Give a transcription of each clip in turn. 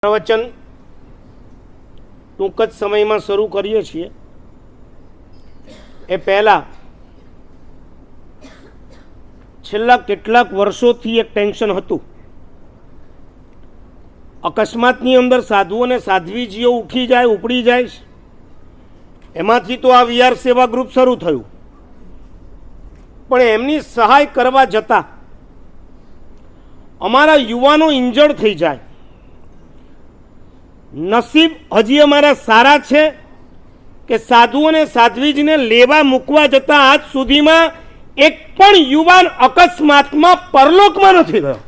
પ્રવચન ટૂંક જ સમયમાં શરૂ કરીએ છીએ એ પહેલાં છેલ્લા કેટલાક વર્ષોથી એક ટેન્શન હતું. અકસ્માતની અંદર સાધુ અને સાધ્વીજીઓ ઉઠી જાય, ઉપડી જાય. એમાંથી તો આ વીઆર સેવા ગ્રુપ શરૂ થયું, પણ એમની સહાય કરવા જતાં અમારા યુવાનો ઇન્જર્ડ થઈ જાય. નસીબ હજી અમારા સારા છે કે સાધુ અને સાધ્વીજીને લેવા મૂકવા જતાં આજ સુધીમાં એક પણ યુવાન અકસ્માતમાં પરલોકમાં નથી ગયો.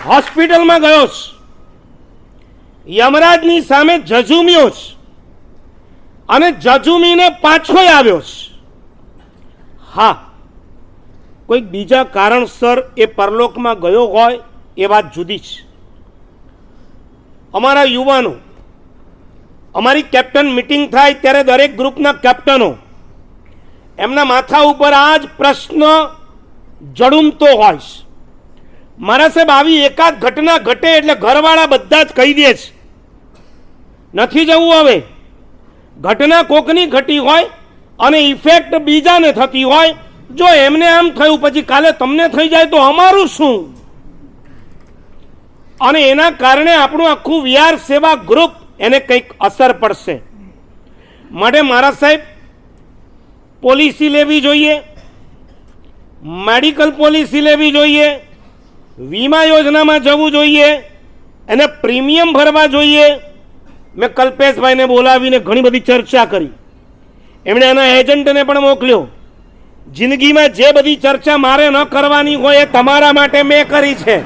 હોસ્પિટલમાં ગયો છે, યમરાજની સામે જજુમ્યો છે અને જજુમીને પાછો આવ્યો છે. હા, કોઈક બીજા કારણસર એ પરલોકમાં ગયો હોય એ વાત જુદી છે. અમારા યુવાનો, અમારી કેપ્ટન મીટિંગ થાય ત્યારે દરેક ગ્રુપના કેપ્ટનો એમના માથા ઉપર આ જ પ્રશ્ન જડુમતો હોય છે. મારા સાહેબ, આવી એકાદ ઘટના ઘટે એટલે ઘરવાળા બધા જ કહી દે છે નથી જવું. હવે ઘટના કોકની ઘટી હોય અને ઇફેક્ટ બીજાને થતી હોય, જો એમને આમ થયું પછી કાલે તમને થઈ જાય તો અમારું શું? અને એના કારણે આપણું આખું વીઆર સેવા ગ્રુપ એને કંઈક અસર પડશે. માટે મારા સાહેબ, પોલિસી લેવી જોઈએ, મેડિકલ પોલિસી લેવી જોઈએ, વીમા યોજનામાં જવું જોઈએ, એને પ્રીમિયમ ભરવા જોઈએ. મેં કલ્પેશભાઈને બોલાવીને ઘણી બધી ચર્ચા કરી. એમણે એના એજન્ટને પણ મોકલ્યો. જિંદગીમાં જે બધી ચર્ચા મારે ન કરવાની હોય એ તમારા માટે મેં કરી છે.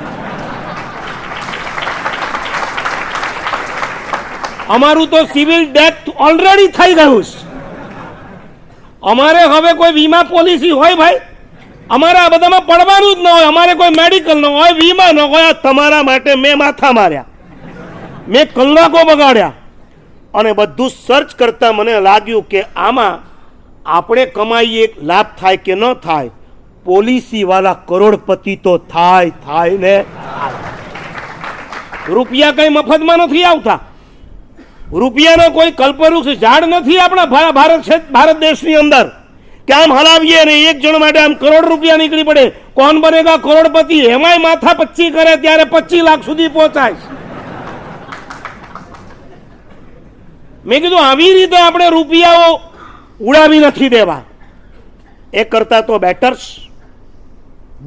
અમારું તો સિવિલ ડેથ ઓલરેડી થઈ ગયું છે. અમારે હવે કોઈ વીમા પોલિસી હોય ભાઈ? અમારે આ બધામાં પડવાનું જ ન હોય. અમારે કોઈ મેડિકલ ન હોય, વીમા ન હોય. તમારા માટે મેં માથા માર્યા, મેં કલાકો બગાડ્યા અને બધું સર્ચ કરતા મને લાગ્યું કે આમાં આપણે કમાઈએ લાભ થાય કે ન થાય, પોલિસી વાળા કરોડપતિ તો થાય ને. રૂપિયા કઈ મફતમાં નથી આવતા. રૂપિયાનો કોઈ કલ્પવૃક્ષ ઝાડ નથી આપણા ભારત દેશની અંદર કે આમ હલાવીએ અને એક જણ માટે આમ કરોડ રૂપિયા નીકળી પડે. કોણ બનેગા કરોડપતિ? એમાંય માથા 25 કરે ત્યારે 25 લાખ સુધી પહોંચાય. મેં કીધું આવી રીતે આપણે રૂપિયાઓ ઉડાવી નથી દેવા. એ કરતા તો બેટર.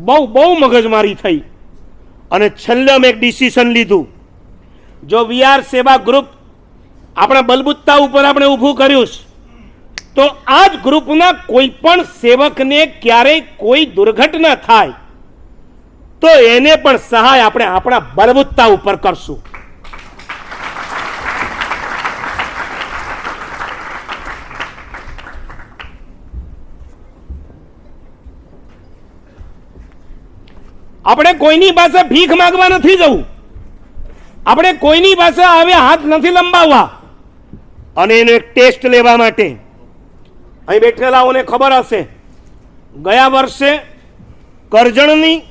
બહુ મગજમારી થઈ અને છેલ્લે મેં એક ડિસિઝન લીધું. જો વીઆર સેવા ગ્રુપ આપણા બલબુત્તા ઉપર આપણે ઊભું કર્યું તો આ જ ગ્રુપના કોઈ પણ સેવકને ક્યારેય કોઈ દુર્ઘટના થાય તો એને પણ સહાય આપણે આપણા બલબુત્તા ઉપર કરશું. આપણે કોઈની પાસે ભીખ માંગવા નથી જવું. આપણે કોઈની પાસે હવે હાથ નથી લંબાવવા. અને એનો એક ટેસ્ટ લેવા માટે અહીં બેઠેલાઓને ખબર હશે, ગયા વર્ષે કરજણની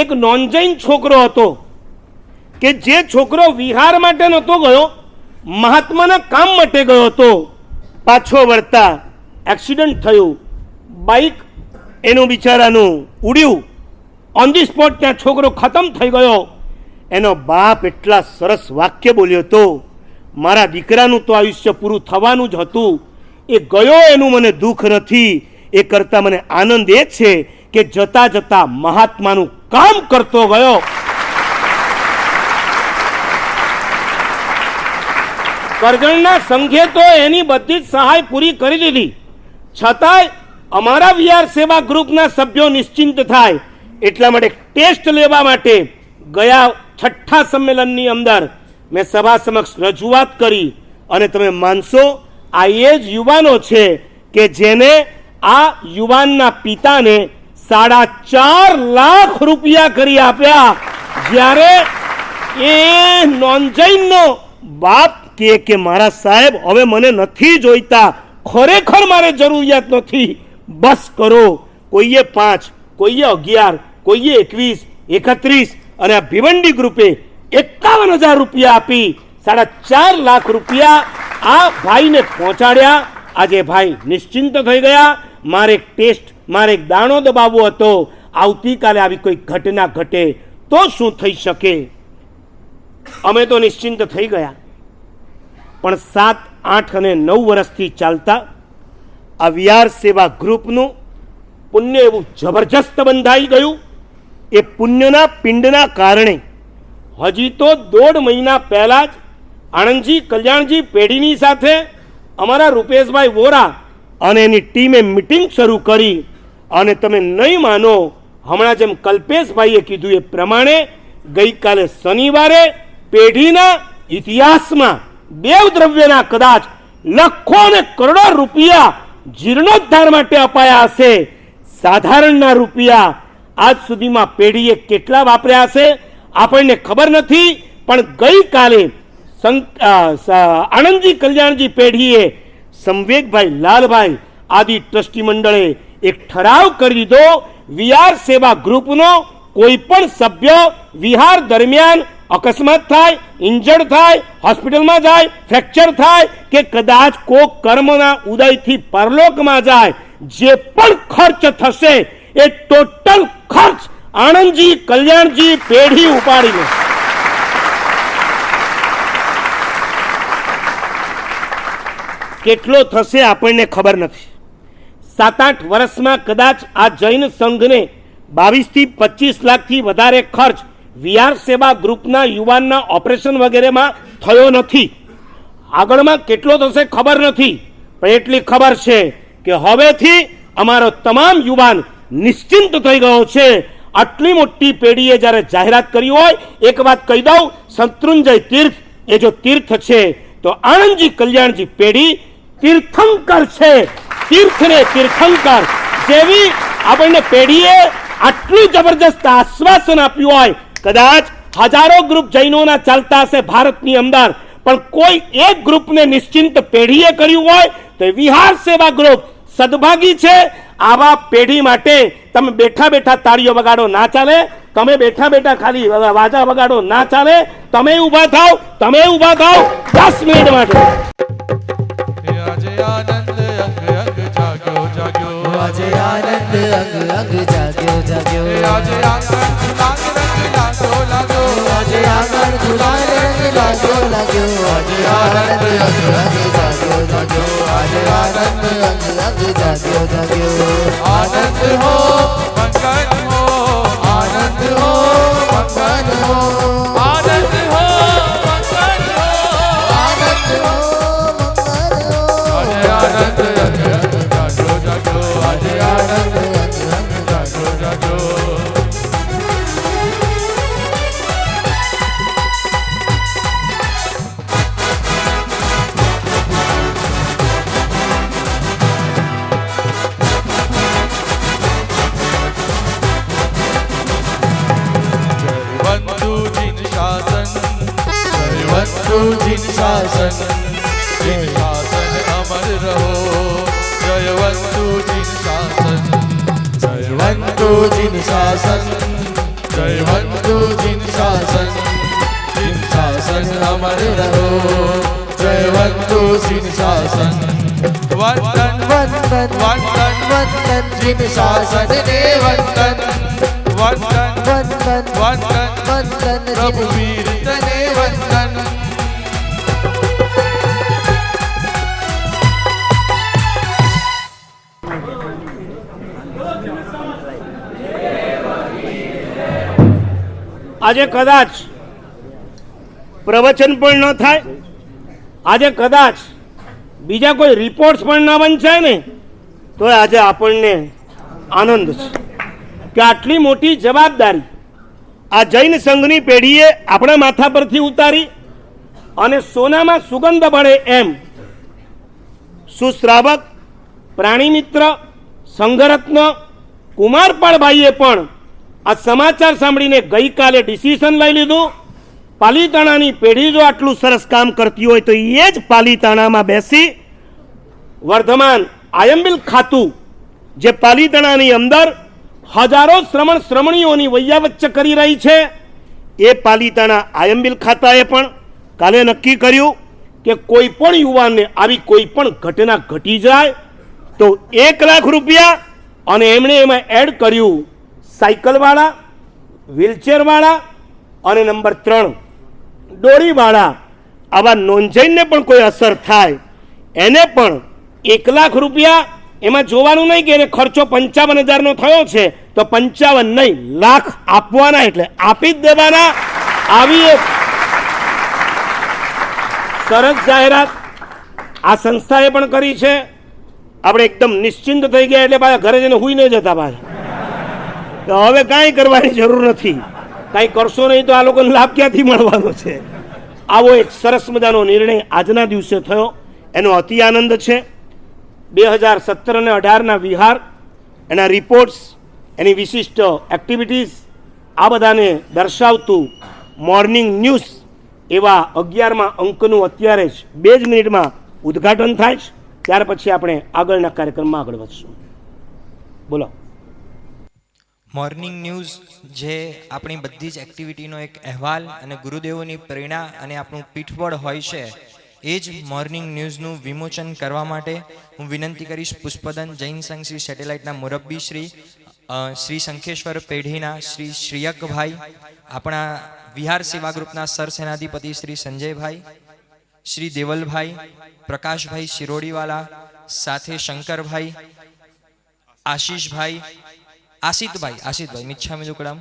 એક નોનજૈન છોકરો હતો કે જે છોકરો વિહાર માટે નહોતો ગયો, મહાત્માના કામ માટે ગયો હતો. પાછો વળતા એક્સિડન્ટ થયું, બાઇક એનું બિચારાનું ઉડ્યું. ઓન ધી સ્પોટ ત્યાં છોકરો ખતમ થઈ ગયો. એનો બાપ એટલા સરસ વાક્ય બોલ્યો હતો, મારા દીકરાનું તો આયુષ્ય પૂરું થવાનું જ હતું. એ ગયો એનું મને દુઃખ નથી, એ કરતાં મને આનંદ એ છે કે જતા જતા મહાત્માનું કામ કરતો ગયો. કરજણના સંઘે તો એની બધી જ સહાય પૂરી કરી દીધી. છતાંય અમારા વીઆર સેવા ગ્રુપના સભ્યો નિશ્ચિંત થાય એટલા માટે ટેસ્ટ લેવા માટે ગયા 6ઠ્ઠા સંમેલનની અંદર મેં સભા સમક્ષ રજૂઆત કરી. અને તમે માનશો, આ એ જ યુવાનો છે કે જેને આ યુવાનના પિતાને 4.5 લાખ રૂપિયા કરી આપ્યા. જ્યારે એ નોનજૈનનો બાપ કે મારા સાહેબ હવે મને નથી જોઈતા, ખરેખર મારે જરૂરિયાત નથી, બસ કરો. કોઈએ 5, કોઈએ 11, કોઈએ 21, 31 અને આ ભિવંડી ગ્રુપે 51,000 રૂપિયા આપી 4.5 લાખ રૂપિયા આ ભાઈને પહોંચાડ્યા. આજે ભાઈ નિશ્ચિંત થઈ ગયા. મારે એક ટેસ્ટ, મારે એક દાણો દબાવવો હતો. આવતીકાલે આવી કોઈ ઘટના ઘટે તો શું થઈ શકે? અમે તો નિશ્ચિંત થઈ ગયા. પણ 7, 8 અને 9 વર્ષથી ચાલતા આ વિહાર સેવા ગ્રુપનું પુણ્ય એવું જબરજસ્ત બંધાઈ ગયું. એ પુણ્યના પિંડના કારણે હજી તો 1.5 મહિના પહેલાં જ આણંદજી કલ્યાણજી પેઢીની સાથે અમારા રૂપેશભાઈ વોરા અને એની ટીમે મિટિંગ શરૂ કરી. અને તમે નહીં માનો, હમણાં જેમ કલ્પેશભાઈએ કીધું એ પ્રમાણે ગઈકાલે શનિવારે પેઢીના ઇતિહાસમાં દેવદ્રવ્યના કદાચ લાખો અને કરોડો રૂપિયા જીર્ણોદ્ધાર માટે અપાયા હશે. સાધારણના રૂપિયા આજ સુધીમાં પેઢીએ કેટલા વાપર્યા હશે આપણને ખબર નથી. પણ ગઈકાલે આણંદજી કલ્યાણજી પેઢીએ સંવેકભાઈ લાલભાઈ આદિ ટ્રસ્ટી મંડળે એક ઠરાવ કરી દીધો. વિહાર સેવા ગ્રુપનો કોઈ પણ સભ્ય વિહાર દરમિયાન અકસ્માત થાય, ઇન્જર્ડ થાય, હોસ્પિટલમાં જાય, ફ્રેક્ચર થાય કે કદાચ કોઈ કર્મના ઉદયથી પરલોકમાં જાય, જે પણ ખર્ચ થશે એ ટોટલ ખર્ચ આણંદજી કલ્યાણજી પેઢી ઉપાડીને કેટલો થશે આપણને ખબર નથી. 7-8 વર્ષમાં કદાચ આ જૈન સંઘને 22 થી 25 લાખથી વધારે ખર્ચ વિહાર સેવા ગ્રુપના યુવાનના ઓપરેશન વગેરેમાં થયો નથી. આગળમાં કેટલો થશે ખબર નથી. પણ એટલી ખબર છે કે હવેથી અમારો તમામ યુવાન નિશ્ચિંત થઈ ગયો છે. આટલી મોટી પેઢીએ જ્યારે જાહેરાત કરી હોય, એક વાત કહી દઉં, શત્રુંજય તીર્થ એ જો તીર્થ છે તો આણંદજી કલ્યાણજી પેઢી તીર્થંકર છે. તીર્થને તીર્થંકર જેવી આપણને પેઢીએ આટલું જબરજસ્ત આશ્વાસન આપ્યું હોય, કદાચ હજારો ગ્રુપ જૈનોના ચાલતા હશે ભારતની અંદર, પણ કોઈ એક ગ્રુપને નિશ્ચિંત પેઢીએ કર્યું હોય તો વિહાર સેવા ગ્રુપ સદભાગી છે. આવા પેઢી માટે તમે બેઠા બેઠા તાળીઓ વગાડો ના ચાલે, તમે બેઠા બેઠા ખાલી વાજા વગાડો ના ચાલે. તમે ઊભા થાવ, 10 મિનિટ માટે. આજે આનંદ અંગ અંગ જાગ્યો જાગ્યો, આજે આનંદ અંગ અંગ જાગ્યો જાગ્યો, આજે આંગણ લાગ રંગ લાગ્યો લાગ્યો, આજે આંગણ ગુલાલ રંગ લાગ્યો લાગ્યો, આજે આનંદ અંગ અંગ જાગ્યો જાગ્યો, આજે આનંદ અંગ અંગ જાગ્યો જાગ્યો. આનંદ હો મંગલ હો, આનંદ હો મંગલ હો, આનંદ હો મંગલ હો, આનંદ હો આજે આનંદ અંગ અંગ જાગ્યો જાગ્યો, આજે આનંદ અંગ અંગ જાગ્યો જાગ્યો. जिन शासन, जिन शासन अमर रहो. जयवंतु जिन शासन, जयवंतु जिन शासन, जयवंतु जिन शासन, जिन शासन अमर रहो. जयवंतु जिन शासन. वंदन वंदन वंदन वंदन जिन शासन ने वंदन, वंदन वंदन वंदन वंदन प्रभु जिन वीर तने वंदन. આજે કદાચ પ્રવચન પણ ન થાય, આજે કદાચ બીજા કોઈ રિપોર્ટ્સ પણ ન બનશે ને, તો આજે આપણને આનંદ છે કે આટલી મોટી જવાબદારી આ જૈન સંઘની પેઢીએ આપણા માથા પરથી ઉતારી અને સોનામાં સુગંધ પડે એમ સુશ્રાવક, પ્રાણી મિત્ર, સંઘરત્ન કુમારપાળભાઈએ પણ આ સમાચાર સાંભળીને ગઈકાલે ડિસિઝન લઈ લીધું. પાલીતાણાની પેઢી જો આટલું સરસ કામ કરતી હોય તો એ જ પાલીતાણામાં બેસી વર્ધમાન આયંબિલ ખાતું જે પાલીતાણાની અંદર હજારો શ્રમણ શ્રમણીઓની વૈયાવચ્ચ કરી રહી છે. એ પાલિતાણા આયંબિલ ખાતાએ પણ કાલે નક્કી કર્યું કે કોઈ પણ યુવાનને આવી કોઈ પણ ઘટના ઘટી જાય તો 1 લાખ રૂપિયા, અને એમણે એમાં એડ કર્યું સાયકલવાળા, વ્હીલચેરવાળા અને નંબર 3 દોરીવાળા, આવા નોંધાઈને પણ કોઈ અસર થાય એને પણ 1 લાખ રૂપિયા. એમાં જોવાનું નહીં કે એને ખર્ચો 55,000નો થયો છે તો 55 નહીં, લાખ આપવાના, એટલે આપી જ દેવાના. આવી એક સરસ જાહેરાત આ સંસ્થાએ પણ કરી છે. આપણે એકદમ નિશ્ચિંત થઈ ગયા એટલે પાછા ઘરે જઈને હુઈ નહીં જતા પાછા. તો હવે કાંઈ કરવાની જરૂર નથી. કાંઈ કરશો નહીં તો આ લોકોને લાભ ક્યાંથી મળવાનો છે. આવો એક સરસ મજાનો નિર્ણય આજના દિવસે થયો, એનો અતિ આનંદ છે. 2017 અને 18ના વિહાર, એના રિપોર્ટ્સ, એની વિશિષ્ટ એક્ટિવિટીઝ, આ બધાને દર્શાવતું મોર્નિંગ ન્યૂઝ એવા 11મા અંકનું અત્યારે જ 2 જ મિનિટમાં ઉદ્ઘાટન થાય છે. ત્યાર પછી આપણે આગળના કાર્યક્રમમાં આગળ વધશું. બોલો. મોર્નિંગ ન્યૂઝ જે આપણી બધી જ એક્ટિવિટીનો એક અહેવાલ અને ગુરુદેવોની પ્રેરણા અને આપણું પીઠબળ હોય છે, એ જ મોર્નિંગ ન્યૂઝનું વિમોચન કરવા માટે હું વિનંતી કરીશ પુષ્પદન જૈન સંઘ શ્રી સેટેલાઇટના મુરબ્બી શ્રી શંખેશ્વર પેઢીના શ્રી શ્રીયકભાઈ, આપણા વિહાર સેવા ગ્રુપના સરસેનાધિપતિ શ્રી સંજયભાઈ, શ્રી દેવલભાઈ, પ્રકાશભાઈ શિરોડીવાલા, સાથે શંકરભાઈ, આશિતભાઈ મિચ્છામી દુકડામ,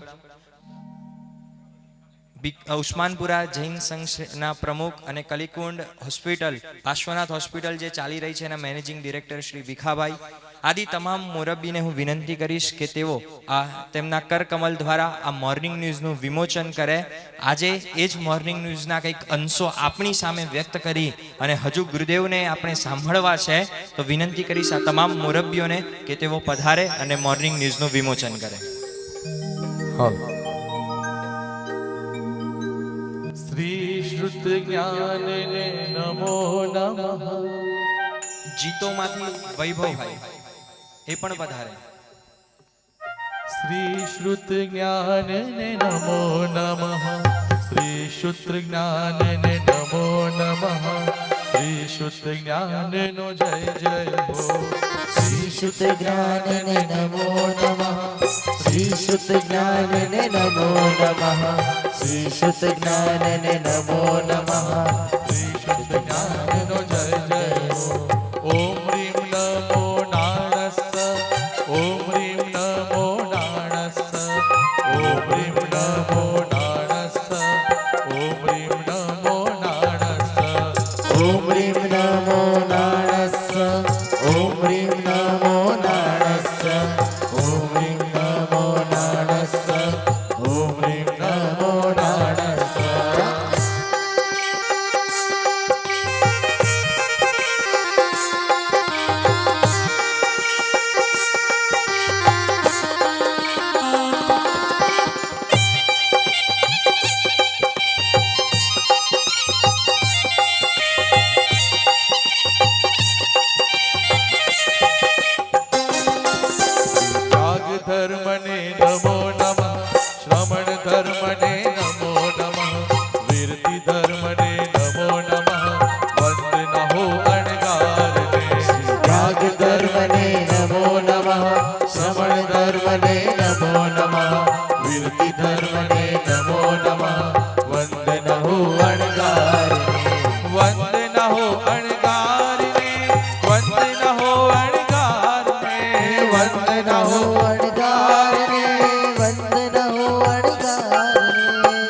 ઉસ્માનપુરા જૈન સંઘના પ્રમુખ અને કલિકુંડ હોસ્પિટલ, પાર્શ્વનાથ હોસ્પિટલ જે ચાલી રહી છે એના મેનેજિંગ ડિરેક્ટર શ્રી ભીખાભાઈ, આદિ તમામ મુરબ્બીને હું વિનંતી કરીશ કે તેઓ તેમના કરકમલ દ્વારા આ મોર્નિંગ ન્યૂઝનું વિમોચન કરે. આજે એ જ મોર્નિંગ ન્યૂઝના કંઈક અંશો આપણી સામે વ્યક્ત કરી અને હજુ ગુરુદેવને આપણે સાંભળવા છે, તો વિનંતી કરીશ આ તમામ મુરબ્બીઓને કે તેઓ પધારે અને મોર્નિંગ ન્યૂઝનું વિમોચન કરે. શ્રી શ્રુત જ્ઞાનને નમો નમઃ. જીતોમાંથી વૈભવભાઈ એ પણ પધારે. શ્રી શ્રુત જ્ઞાનને નમો નમઃ. શ્રી શ્રુત જ્ઞાનને નમો નમઃ. શ્રી શુદ્ધ જ્ઞાનનો જય જય હો. શ્રી શુદ્ધ જ્ઞાનને નમો નમઃ. શ્રી શુદ્ધ જ્ઞાનને નમો નમઃ. શ્રી શુદ્ધ જ્ઞાનને નમો નમઃ. શ્રી શુદ્ધ જ્ઞાનનો જય જય હો. ઓમ રીમ નમો નાણસ્સ. ઓમ રીમ નમો નાણસ્સ. ઓમ રીમ નમો નાણસ્સ. ઓમ રીમ નમો નાણસ્સ. ઓમ રીમ નમો નાણસ્સ. ઓમ રીમ નમો નાણસ્સ. ઓમ રીમ નમો નાણસ્સ. ઓમ રીમ નમો નાણસ્સ. ત્યાગ ધર્મને નમો નમઃ. શ્રમણ ધર્મને નમો નમઃ. વીરતિ ધર્મને નમો નમઃ. વંદના હો અણગારને. ત્યાગ ધર્મને નમો નમઃ. શ્રવણ ધર્મને નમો નમઃ. વીરતિ ધર્મને નમો નમઃ. વંદના હો અણગારને. વંદના હો અણગારને. વંદના હો અણગારને. વંદના હો અણગારને. વંદના હો અણગારને.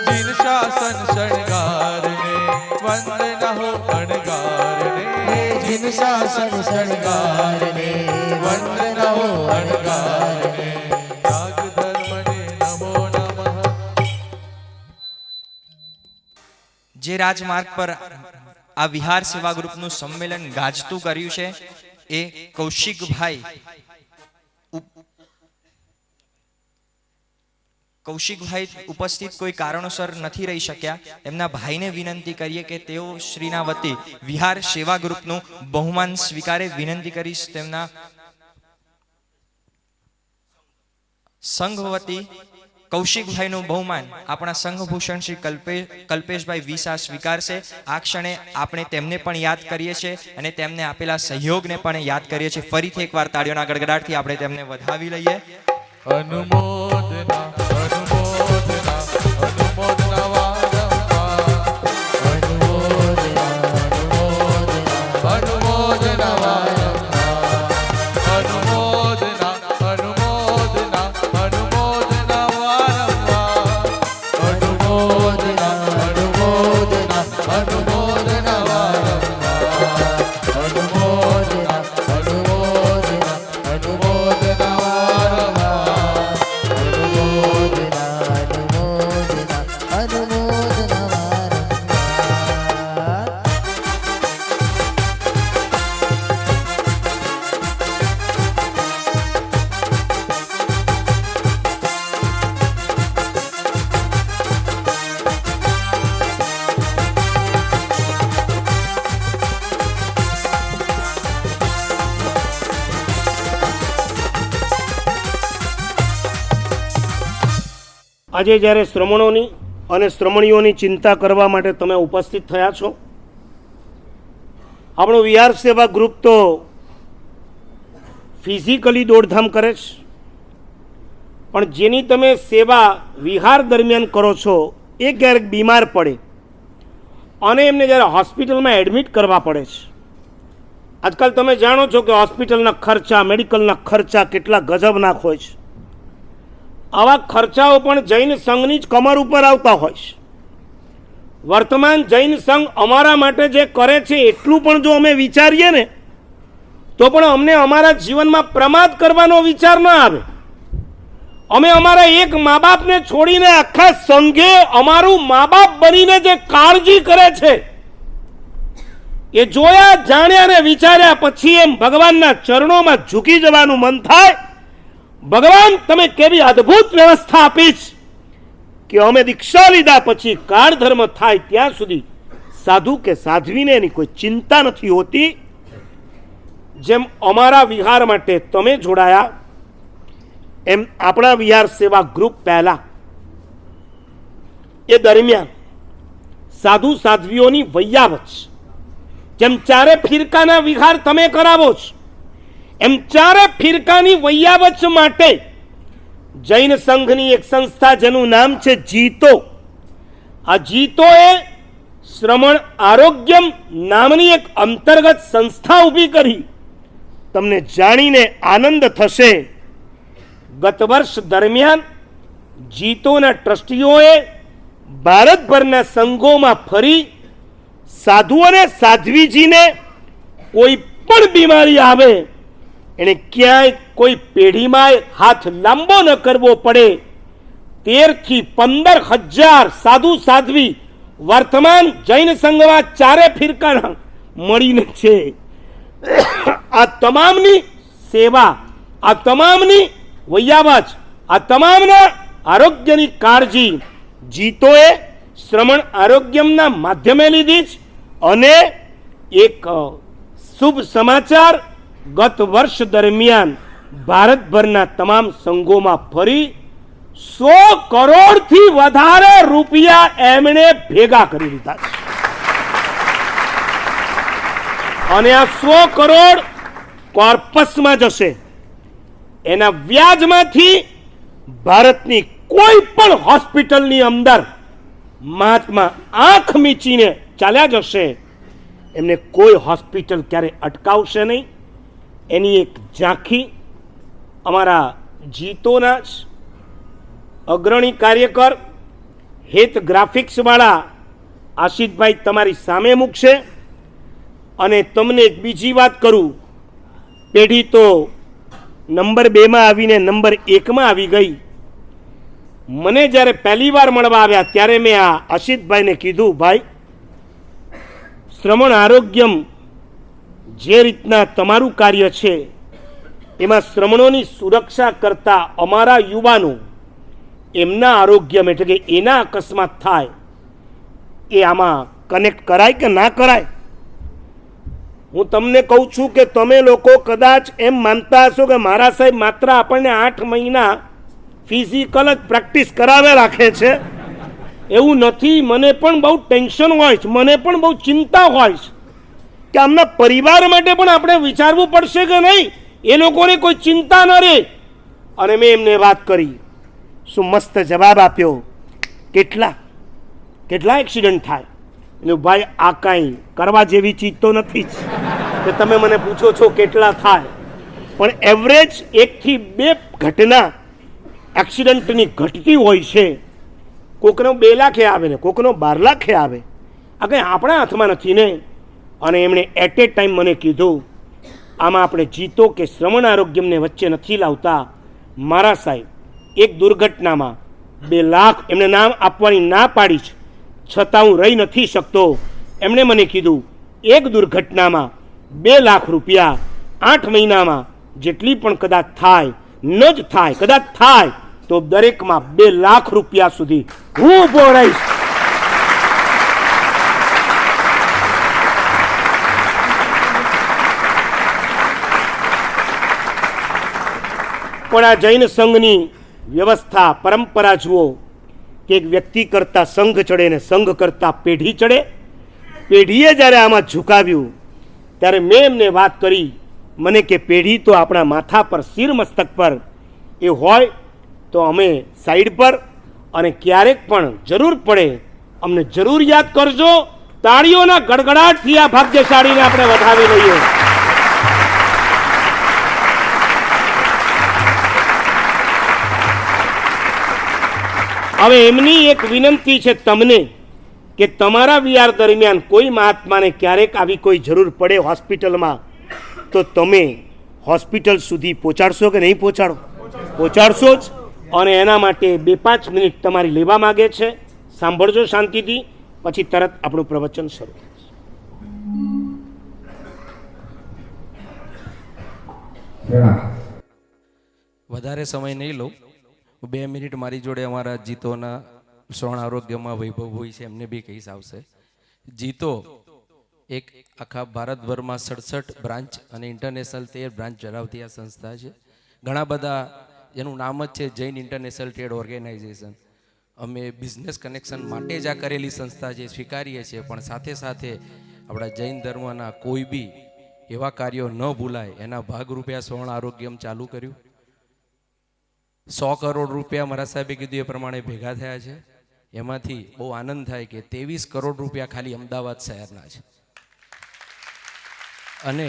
જીન શાસન શણગારને. વંદના હો અણગારને. જીન શાસન શણગારને. વંદના હો અણગારને. ત્યાગ ધર્મને નમો નમઃ. જે રાજમાર્ગ પર આ વિહાર સેવા ગ્રુપનું સંમેલન ગાજતું કર્યું છે એ કૌશિકભાઈ ઉપસ્થિત કોઈ કારણોસર નથી રહી શક્યા. એમના ભાઈને વિનંતી કરીએ કે તેઓ શ્રીના વતી વિહાર સેવા ગ્રુપનું બહુમાન સ્વીકારે. વિનંતી કરીશ તેમના સંઘ વતી કૌશિકભાઈનું બહુમાન આપણા સંઘભૂષણ શ્રી કલ્પેશભાઈ વિસા સ્વીકારશે. આ ક્ષણે આપણે તેમને પણ યાદ કરીએ છીએ અને તેમને આપેલા સહયોગને પણ યાદ કરીએ છીએ. ફરીથી એકવાર તાળીઓના ગડગડાટથી આપણે તેમને વધાવી લઈએ. અનુમોદના અનુમોદના અનુમોદના વારંવાર અનુમોદના અનુમોદના અનુમોદના વારંવાર અનુમોદના અનુમોદના અનુમોદના વારંવાર અનુમોદના અનુમોદના અનુમોદના વારંવાર અનુમોદના અનુમોદના અનુમોદના વારંવાર અનુમોદના અનુમોદના અનુમોદના વારંવાર. આજે જ્યારે શ્રમણોની અને શ્રમણીઓની ચિંતા કરવા માટે તમે ઉપસ્થિત થયા છો, આપણું વિહાર સેવા ગ્રુપ તો ફિઝિકલી દોડધામ કરે છે, પણ જેની તમે સેવા વિહાર દરમિયાન કરો છો એ ક્યારેક બીમાર પડે અને એમને જ્યારે હોસ્પિટલમાં એડમિટ કરવા પડે છે. આજકાલ તમે જાણો છો કે હોસ્પિટલના ખર્ચા, મેડિકલના ખર્ચા કેટલા ગજબનાક હોય છે. આવા ખર્ચાઓ પણ જૈન સંઘની જ કમર ઉપર આવતા હોય છે. વર્તમાન જૈન સંઘ અમારા માટે જે કરે છે એટલું પણ જો અમે વિચારીએ ને તો પણ અમને અમારા જીવનમાં પ્રમાદ કરવાનો વિચાર ન આવે. અમે અમારા એક મા બાપને છોડીને આખા સંઘે અમારું મા બાપ બનીને જે કાળજી કરે છે એ જોયા, જાણ્યા ને વિચાર્યા પછી એમ ભગવાનના ચરણોમાં ઝૂકી જવાનું મન થાય. ભગવાન તમે કેવી અદ્ભુત વ્યવસ્થા આપીશ કે અમે દીક્ષા લીધા પછી કાળ ધર્મ થાય ત્યાં સુધી સાધુ કે સાધ્વીને એની કોઈ ચિંતા નથી હોતી. જેમ અમારા વિહાર માટે તમે જોડાયા એમ આપણા વિહાર સેવા ગ્રુપ પહેલા એ દરમિયાન સાધુ સાધ્વીઓની વૈયાવચ જેમ ચારે ફિરકાના વિહાર તમે કરાવો છો એમ ચારે ફિરકાની વૈયાવચ માટે જૈન સંઘની એક સંસ્થા જેનું નામ છે જીતો, આ જીતોએ શ્રમણ આરોગ્યમ નામની એક અંતર્ગત સંસ્થા ઊભી કરી. તમને જાણીને આનંદ થશે. ગત વર્ષ દરમિયાન જીતોના ટ્રસ્ટીઓએ ભારતભરના સંઘોમાં ફરી સાધુ અને સાધ્વીજીને કોઈ પણ બીમારી આવે એને ક્યાંય કોઈ પેઢીમાં હાથ લાંબો ન કરવો પડે. 13 થી 15,000 સાધુ સાધ્વી વર્તમાન જૈન સંઘમાં ચારે ફિરકાના મળીને છે. આ તમામની સેવા, આ તમામની વૈયાવચ, આ તમામના આરોગ્યની કાળજી જીતોએ શ્રમણ આરોગ્યમના માધ્યમે લીધી છે. અને એક શુભ સમાચાર, ગત વર્ષ દરમિયાન ભારતભરના તમામ સંઘોમાં ફરી 100 કરોડથી વધારે રૂપિયા એમણે ભેગા કરી લીધા છે. અને આ 100 કરોડ કોર્પસમાં જશે. એના વ્યાજમાંથી ભારતની કોઈ પણ હોસ્પિટલની અંદર મહાત્મા આંખ મીચીને ચાલ્યા જશે. એમને કોઈ હોસ્પિટલ ક્યારે અટકાવશે નહીં. એની એક ઝાંખી અમારા જીતોના જ અગ્રણી કાર્યકર હેત ગ્રાફિક્સવાળા આશિષભાઈ તમારી સામે મૂકશે. અને તમને એક બીજી વાત કરું, પેઢી તો નંબર 2માં આવીને નંબર 1માં આવી ગઈ. મને જ્યારે પહેલી વાર મળવા આવ્યા ત્યારે મેં આ અશિતભાઈને કીધું, ભાઈ શ્રમણ આરોગ્યમ જે રીતના તમારું કાર્ય છે એમાં શ્રમણોની સુરક્ષા કરતા અમારા યુવાનો એમના આરોગ્યમ એટલે કે એના અકસ્માત થાય એ આમાં કનેક્ટ કરાય કે ના કરાય. હું તમને કહું છું કે તમે લોકો કદાચ એમ માનતા હશો કે મારા સાહેબ માત્ર આપણને 8 મહિના ફિઝિકલ જ પ્રેક્ટિસ કરાવે રાખે છે એવું નથી. મને પણ બહુ ટેન્શન હોય છે, મને પણ બહુ ચિંતા હોય છે કે આમના પરિવાર માટે પણ આપણે વિચારવું પડશે કે નહીં, એ લોકોને કોઈ ચિંતા ન રહે. અને મેં એમને વાત કરી, શું મસ્ત જવાબ આપ્યો, કેટલા કેટલા એક્સિડન્ટ થાય. એટલે ભાઈ આ કાંઈ કરવા જેવી ચીજ તો નથી જ કે તમે મને પૂછો છો કેટલા થાય, પણ એવરેજ 1 થી 2 ઘટના એક્સિડન્ટની ઘટતી હોય છે. કોકનો 2 લાખે આવે ને કોકનો 12 લાખે આવે. આ કંઈ આપણા હાથમાં નથી ને. અને એમણે એટ એ ટાઈમ મને કીધું, આમાં આપણે જીતો કે શ્રવણ આરોગ્યમને વચ્ચે નથી લાવતા. મારા સાહેબ એક દુર્ઘટનામાં 2 લાખ, એમને નામ આપવાની ના પાડી છે છતાં હું રહી નથી શકતો. એમણે મને કીધું એક દુર્ઘટનામાં 2 લાખ રૂપિયા 8 મહિનામાં જેટલી પણ કદાચ થાય ન જ થાય, કદાચ થાય તો દરેકમાં 2 લાખ રૂપિયા સુધી હું ઊભો રહીશ. પણ આ જૈન સંઘની વ્યવસ્થા પરંપરા જુઓ કે એક વ્યક્તિ કરતાં સંઘ ચડે ને સંઘ કરતાં પેઢી ચડે. પેઢીએ જ્યારે આમાં ઝુકાવ્યું ત્યારે મેં એમને વાત કરી, મને કે પેઢી તો આપણા માથા પર, શિર મસ્તક પર એ હોય તો અમે સાઈડ પર, અને ક્યારેક પણ જરૂર પડે અમને જરૂર યાદ કરજો. તાળીઓના ગડગડાટથી આ ભાગ્યશાળીને આપણે વધાવી લઈએ. હવે એમની એક વિનંતી છે તમને કે તમારા વિહાર દરમિયાન કોઈ મહાત્માને ક્યારેક આવી કોઈ જરૂર પડે હોસ્પિટલમાં તો તમે હોસ્પિટલ સુધી પહોંચાડશો કે નહીં પહોંચાડો? પહોંચાડશો જ. અને એના માટે 2-5 મિનિટ તમારી લેવા માગે છે. સાંભળજો શાંતિથી, પછી તરત આપણું પ્રવચન શરૂ. વધારે સમય નહીં લઉં, 2 મિનિટ મારી જોડે અમારા જીતોના શ્રવણ આરોગ્યમાં વૈભવ હોય છે એમને બી કહીશ આવશે. જીતો એક આખા ભારતભરમાં 67 બ્રાન્ચ અને ઇન્ટરનેશનલ 13 બ્રાન્ચ ધરાવતી આ સંસ્થા છે. ઘણા બધા એનું નામ જ છે જૈન ઇન્ટરનેશનલ ટ્રેડ ઓર્ગેનાઇઝેશન. અમે બિઝનેસ કનેક્શન માટે જ આ કરેલી સંસ્થા છે, સ્વીકારીએ છીએ, પણ સાથે સાથે આપણા જૈન ધર્મના કોઈ બી એવા કાર્યો ન ભૂલાય એના ભાગરૂપે આ શ્રવણ આરોગ્યમ ચાલુ કર્યું. 100 કરોડ રૂપિયા મારા સાહેબે કીધું એ પ્રમાણે ભેગા થયા છે. એમાંથી બહુ આનંદ થાય કે 23 કરોડ રૂપિયા ખાલી અમદાવાદ શહેરના છે. અને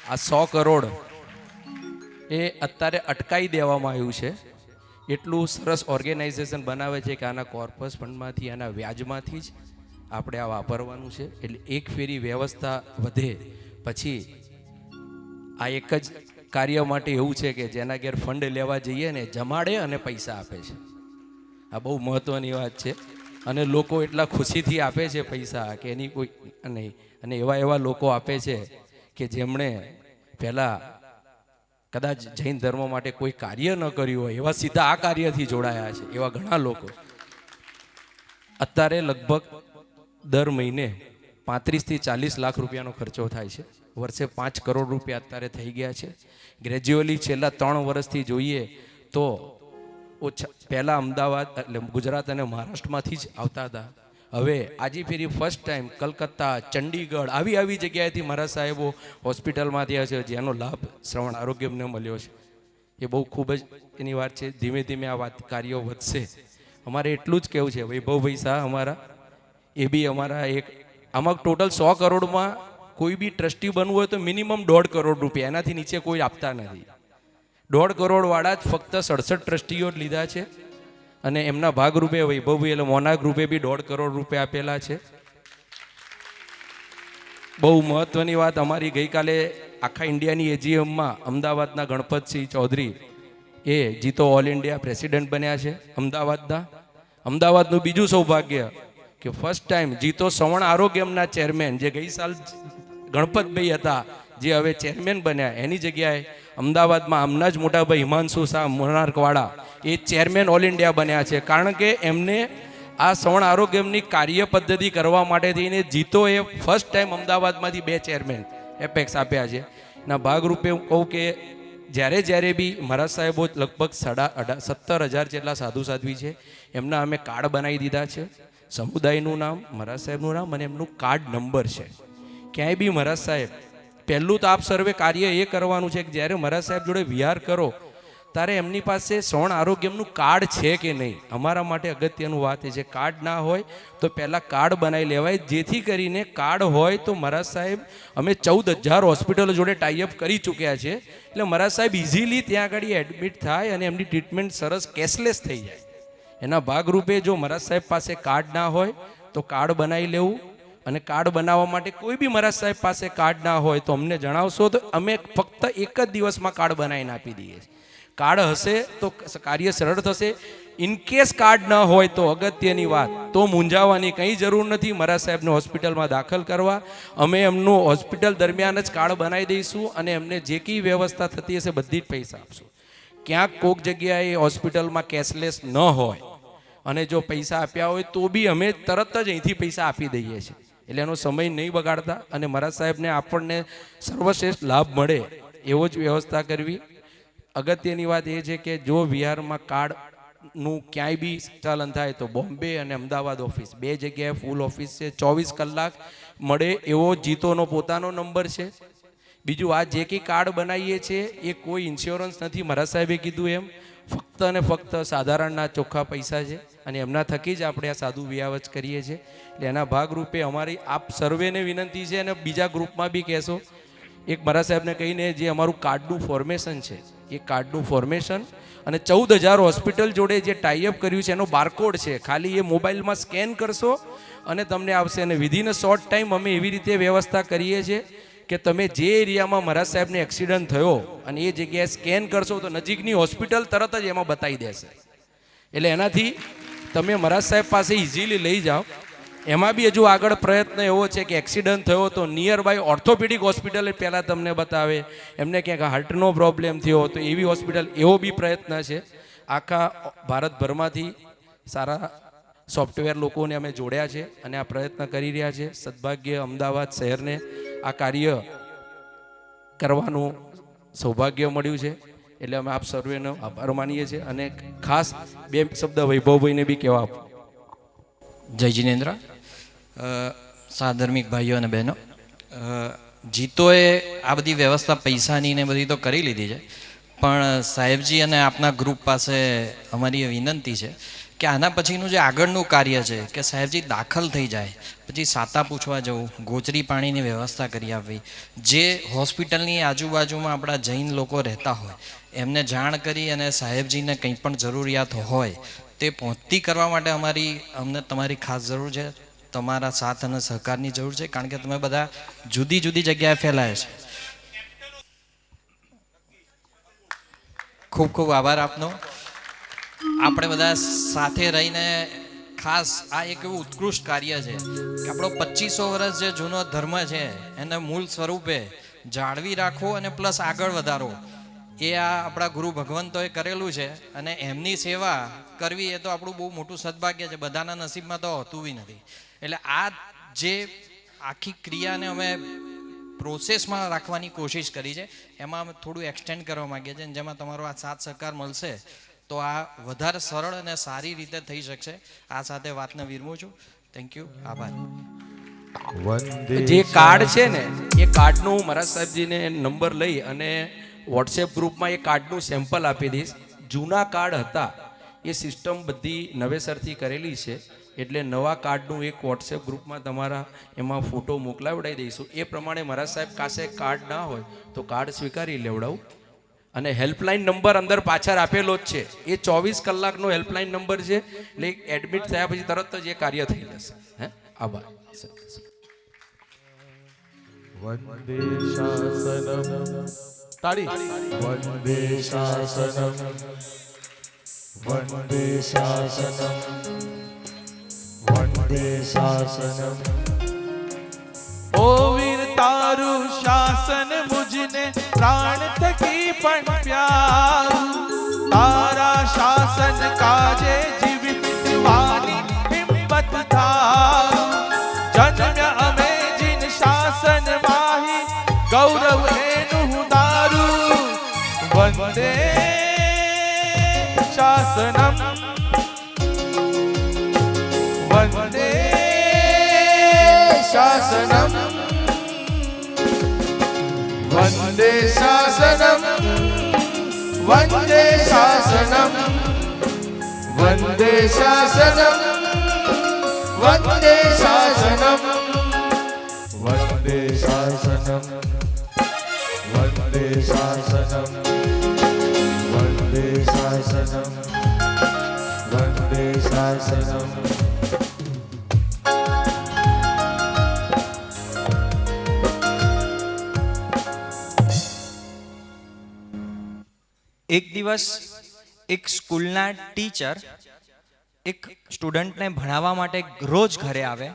આ 100 કરોડ એ અત્યારે અટકાઈ દેવામાં આવ્યું છે. એટલું સરસ ઓર્ગેનાઇઝેશન બનાવે છે કે આના કોર્પસ ફંડમાંથી, આના વ્યાજમાંથી જ આપણે આ વાપરવાનું છે. એટલે એક ફેરી વ્યવસ્થા વધે પછી આ એક જ કાર્ય માટે એવું છે કે જેના ઘેર ફંડ લેવા જઈએ ને જમાડે અને પૈસા આપે છે. આ બહુ મહત્વની વાત છે. અને લોકો એટલા ખુશીથી આપે છે પૈસા કે એની કોઈ નહીં. અને એવા લોકો આપે છે કે જેમણે પહેલાં કદાચ જૈન ધર્મ માટે કોઈ કાર્ય ન કર્યું હોય એવા સીધા આ કાર્યથી જોડાયા છે. એવા ઘણા લોકો અત્યારે લગભગ દર મહિને 35 થી 40 લાખ રૂપિયાનો ખર્ચો થાય છે. વર્ષે 5 કરોડ રૂપિયા અત્યારે થઈ ગયા છે. ગ્રેજ્યુઅલી છેલ્લા 3 વર્ષથી જોઈએ તો પહેલાં અમદાવાદ એટલે ગુજરાત અને મહારાષ્ટ્રમાંથી જ આવતા હતા. હવે આજે ફેરી ફર્સ્ટ ટાઈમ કલકત્તા, ચંડીગઢ આવી જગ્યાએથી મારા સાહેબો હોસ્પિટલમાંથી આવ્યા છે, જેનો લાભ શ્રવણ આરોગ્યમને મળ્યો છે. એ બહુ ખૂબ જ એની વાત છે. ધીમે ધીમે આ વાત કાર્યો વધશે. અમારે એટલું જ કહેવું છે, વૈભવભાઈ શાહ અમારા એ બી અમારા એક આમાં ટોટલ 100 કરોડમાં કોઈ બી ટ્રસ્ટી બનવું હોય તો મિનિમમ 1.5 કરોડ રૂપિયા, એનાથી નીચે કોઈ આપતા નથી. 1.5 કરોડવાળા જ ફક્ત 67 ટ્રસ્ટીઓ જ લીધા છે. અને એમના ભાગરૂપે વૈભવભાઈ એટલે મોના ગ્રુપે બી 1.5 કરોડ રૂપિયા આપેલા છે. બહુ મહત્વની વાત, અમારી ગઈકાલે આખા ઇન્ડિયાની એજીએમમાં અમદાવાદના ગણપતસિંહ ચૌધરી એ જીતો ઓલ ઇન્ડિયા પ્રેસિડેન્ટ બન્યા છે અમદાવાદના. અમદાવાદનું બીજું સૌભાગ્ય કે ફર્સ્ટ ટાઈમ જીતો શ્રવણ આરોગ્યમના ચેરમેન, જે ગઈ સાલ ગણપતભાઈ હતા જે હવે ચેરમેન બન્યા, એની જગ્યાએ અમદાવાદમાં આમના જ મોટાભાઈ હિમાંશુ શાહ મોનાર્કવાળા એ ચેરમેન ઓલ ઇન્ડિયા બન્યા છે. કારણ કે એમને આ શ્રવણ આરોગ્યમની કાર્ય પદ્ધતિ કરવા માટે થઈને જીતોએ ફર્સ્ટ ટાઈમ અમદાવાદમાંથી 2 ચેરમેન એપેક્સ આપ્યા છે. એના ભાગરૂપે હું કહું કે જ્યારે જ્યારે બી મહારાજ સાહેબો લગભગ 17,000 જેટલા સાધુ સાધ્વી છે, એમના અમે કાર્ડ બનાવી દીધા છે. સમુદાયનું નામ, મહારાજ સાહેબનું નામ અને એમનું કાર્ડ નંબર છે. ક્યાંય બી મહારાજ સાહેબ, પહેલું તો આપ સર્વે કાર્ય એ કરવાનું છે કે જ્યારે મહારાજ સાહેબ જોડે વિહાર કરો ત્યારે એમની પાસે શ્રવણ આરોગ્યમનું કાર્ડ છે કે નહીં. અમારા માટે અગત્યનું વાત એ છે, કાર્ડ ના હોય તો પહેલાં કાર્ડ બનાવી લેવાય, જેથી કરીને કાર્ડ હોય તો મહારાજ સાહેબ, અમે 14,000 હોસ્પિટલો જોડે ટાઈઅપ કરી ચૂક્યા છે, એટલે મહારાજ સાહેબ ઇઝીલી ત્યાં આગળ એડમિટ થાય અને એમની ટ્રીટમેન્ટ સરસ કેશલેસ થઈ જાય. એના ભાગરૂપે જો મહારાજ સાહેબ પાસે કાર્ડ ના હોય તો કાર્ડ બનાવી લેવું, અને કાર્ડ બનાવવા માટે કોઈ બી મહારાજ સાહેબ પાસે કાર્ડ ના હોય તો અમને જણાવશો તો અમે ફક્ત એક જ દિવસમાં કાર્ડ બનાવીને આપી દઈએ. કાર્ડ હશે તો કાર્ય સરળ થશે. ઇનકેસ કાર્ડ ન હોય તો અગત્યની વાત, તો મૂંઝાવાની કંઈ જરૂર નથી. મહારાજ સાહેબને હોસ્પિટલમાં દાખલ કરવા, અમે એમનું હોસ્પિટલ દરમિયાન જ કાર્ડ બનાવી દઈશું અને એમને જે કંઈ વ્યવસ્થા થતી હશે બધી જ પૈસા આપશું. ક્યાંક કોઈક જગ્યાએ હોસ્પિટલમાં કેશલેસ ન હોય અને જો પૈસા આપ્યા હોય તો બી અમે તરત જ અહીંથી પૈસા આપી દઈએ છીએ. એટલે એનો સમય નહીં બગાડતા અને મહારાજ સાહેબને આપણને સર્વશ્રેષ્ઠ લાભ મળે એવો જ વ્યવસ્થા કરવી. અગત્યની વાત એ છે કે જો વિહારમાં કાર્ડનું ક્યાંય બી ચલન થાય તો બોમ્બે અને અમદાવાદ ઓફિસ, 2 જગ્યાએ ફૂલ ઓફિસ છે. 24 કલાક મળે એવો જીતોનો પોતાનો નંબર છે. બીજું, આ જે કંઈ કાર્ડ બનાવીએ છીએ એ કોઈ ઇન્સ્યોરન્સ નથી. મહારાજ સાહેબે કીધું એમ ફક્ત અને ફક્ત સાધારણના ચોખ્ખા પૈસા છે અને એમના થકી જ આપણે આ સાધુ વિહાવચ કરીએ છીએ. એટલે એના ભાગરૂપે અમારી આપ સર્વેને વિનંતી છે અને બીજા ગ્રુપમાં બી કહેશો, એક મહારાજ સાહેબને કહીને જે અમારું કાર્ડનું ફોર્મેશન છે એ કાર્ડનું ફોર્મેશન અને 14,000 હોસ્પિટલ જોડે જે ટાઈઅપ કર્યું છે એનો બારકોડ છે, ખાલી એ મોબાઈલમાં સ્કેન કરશો અને તમને આવશે. અને વિધિન શોર્ટ ટાઈમ અમે એવી રીતે વ્યવસ્થા કરીએ છીએ કે તમે જે એરિયામાં મહારાજ સાહેબને એક્સિડન્ટ થયો અને એ જગ્યાએ સ્કેન કરશો તો નજીકની હોસ્પિટલ તરત જ એમાં બતાવી દેશે. એટલે એનાથી તમે મહારાજ સાહેબ પાસે ઇઝીલી લઈ જાઓ. એમાં બી હજુ આગળ પ્રયત્ન એવો છે કે એક્સિડન્ટ થયો તો નિયર બાય ઓર્થોપેડિક હોસ્પિટલ પહેલાં તમને બતાવે. એમને ક્યાંક હાર્ટનો પ્રોબ્લેમ થયો તો એવી હોસ્પિટલ, એવો બી પ્રયત્ન છે. આખા ભારતભરમાંથી સારા સોફ્ટવેર લોકોને અમે જોડ્યા છે અને આ પ્રયત્ન કરી રહ્યા છે. સદભાગ્ય અમદાવાદ શહેરને આ કાર્ય કરવાનું સૌભાગ્ય મળ્યું છે. એટલે અમે આપ સર્વેનો આભાર માનીએ છીએ અને ખાસ 2 શબ્દ વૈભવભાઈને બી કહેવા આપો. જય જિનેન્દ્ર. સાધર્મિક ભાઈઓ અને બહેનો, જીતોએ આ બધી વ્યવસ્થા પૈસાની ને બધી તો કરી લીધી છે, પણ સાહેબજી અને આપના ગ્રુપ પાસે અમારી એ વિનંતી છે કે આના પછીનું જે આગળનું કાર્ય છે કે સાહેબજી દાખલ થઈ જાય પછી સાતા પૂછવા જવું, ગોચરી પાણીની વ્યવસ્થા કરી આપવી, જે હોસ્પિટલની આજુબાજુમાં આપણા જૈન લોકો રહેતા હોય એમને જાણ કરી અને સાહેબજીને કંઈ પણ જરૂરિયાત હોય તે પહોંચતી કરવા માટે અમને તમારી ખાસ જરૂર છે. તમારા સાથ અને સહકારની જરૂર છે, કારણ કે તમે બધા જુદી જુદી જગ્યાએ ફેલાય છે. ખૂબ ખૂબ આભાર આપનો. આપણે બધા સાથે રહીને ખાસ આ એક એવું ઉત્કૃષ્ટ કાર્ય છે કે આપણો 2500 વર્ષ જે જૂનો ધર્મ છે એને મૂળ સ્વરૂપે જાળવી રાખવો અને પ્લસ આગળ વધારો, એ આ આપણા ગુરુ ભગવંતોએ કરેલું છે. અને એમની સેવા કરવી એ તો આપણું બહુ મોટું સદભાગ્ય છે, બધાના નસીબમાં તો હોતું બી નથી. એટલે આ જે આખી ક્રિયાને અમે પ્રોસેસમાં રાખવાની કોશિશ કરી છે એમાં અમે થોડું એક્સટેન્ડ કરવા માગીએ છીએ, જેમાં તમારો આ સાથ સહકાર મળશે તો આ વધારે સરળ અને સારી રીતે થઈ શકશે. આ સાથે વાતને વિરમું છું. થેન્ક યુ, આભાર. જે કાર્ડ છે ને એ કાર્ડનું મહારાજ સાહેબજીને નંબર લઈ અને વોટ્સએપ ગ્રુપમાં એ કાર્ડનું સેમ્પલ આપી દઈશ. જૂના કાર્ડ હતા એ સિસ્ટમ બધી નવેસરથી કરેલી છે, એટલે નવા કાર્ડનું એક વોટ્સએપ ગ્રુપમાં તમારા એમાં ફોટો મોકલાવડાવી દઈશું. એ પ્રમાણે મહારાજ સાહેબ પાસે કાર્ડ ના હોય તો કાર્ડ સ્વીકારી લેવડાવું. અને હેલ્પલાઇન નંબર અંદર પાછળ આપેલો જ છે, એ 24 કલાકનો હેલ્પલાઇન નંબર છે, એટલે એડમિટ થયા પછી તરત જ એ કાર્ય થઈ જશે. આભાર. વંદે શાસનમ તાળી. વંદે શાસનમ વંદે શાસનમ વંદે શાસનમ. ઓ વીર તારું શાસન મુજને પ્રાણ થકી પણ પ્યારું, તારા શાસન કાજે જીવિત વાની હિંમત થારું. જન્મ્ય અમે જીન શાસન માહી ગૌરવ એનું દારું. શાસનમ વંદે શાસનમ વંદે શાસનમ વંદે શાસનમ વંદે શાસનમ વંદે શાસનમ વંદે શાસનમ વંદે શાસનમ વંદે શાસનમ વંદે શાસનમ. એક દિવસ એક સ્કૂલના ટીચર એક સ્ટુડન્ટને ભણાવવા માટે રોજ ઘરે આવે.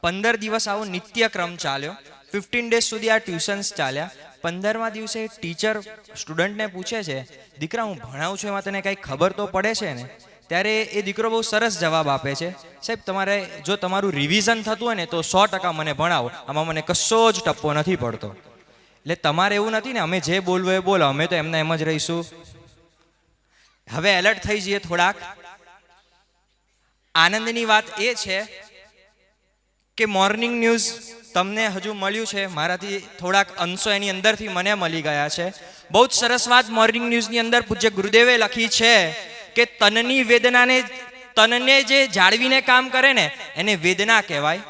15 દિવસ આવો નિત્યક્રમ ચાલ્યો. 15 ડેઝ સુધી આ ટ્યુશન્સ ચાલ્યા. 15મા દિવસે ટીચર સ્ટુડન્ટને પૂછે છે, દીકરા હું ભણાવું છું એમાં તને કંઈ ખબર તો પડે છે ને? ત્યારે એ દીકરો બહુ સરસ જવાબ આપે છે, સાહેબ તમારે જો તમારું રિવિઝન થતું હોય ને તો 100% મને ભણાવો, આમાં મને કશો જ ટપ્પો નથી પડતો. એટલે તમારે એવું નથી ને અમે જે બોલવું એ બોલો, અમે તો એમના એમ જ રહીશું. હવે એલર્ટ થઈ જઈએ થોડાક. આનંદની વાત એ છે કે મોર્નિંગ ન્યૂઝ તમને હજુ મળ્યું છે, મારાથી થોડાક અંશો એની અંદરથી મને મળી ગયા છે. બહુ જ સરસ વાત મોર્નિંગ ન્યૂઝની અંદર પૂજ્ય ગુરુદેવે લખી છે કે તનની વેદનાને, તનને જે જાળવીને કામ કરે ને એને વેદના કહેવાય,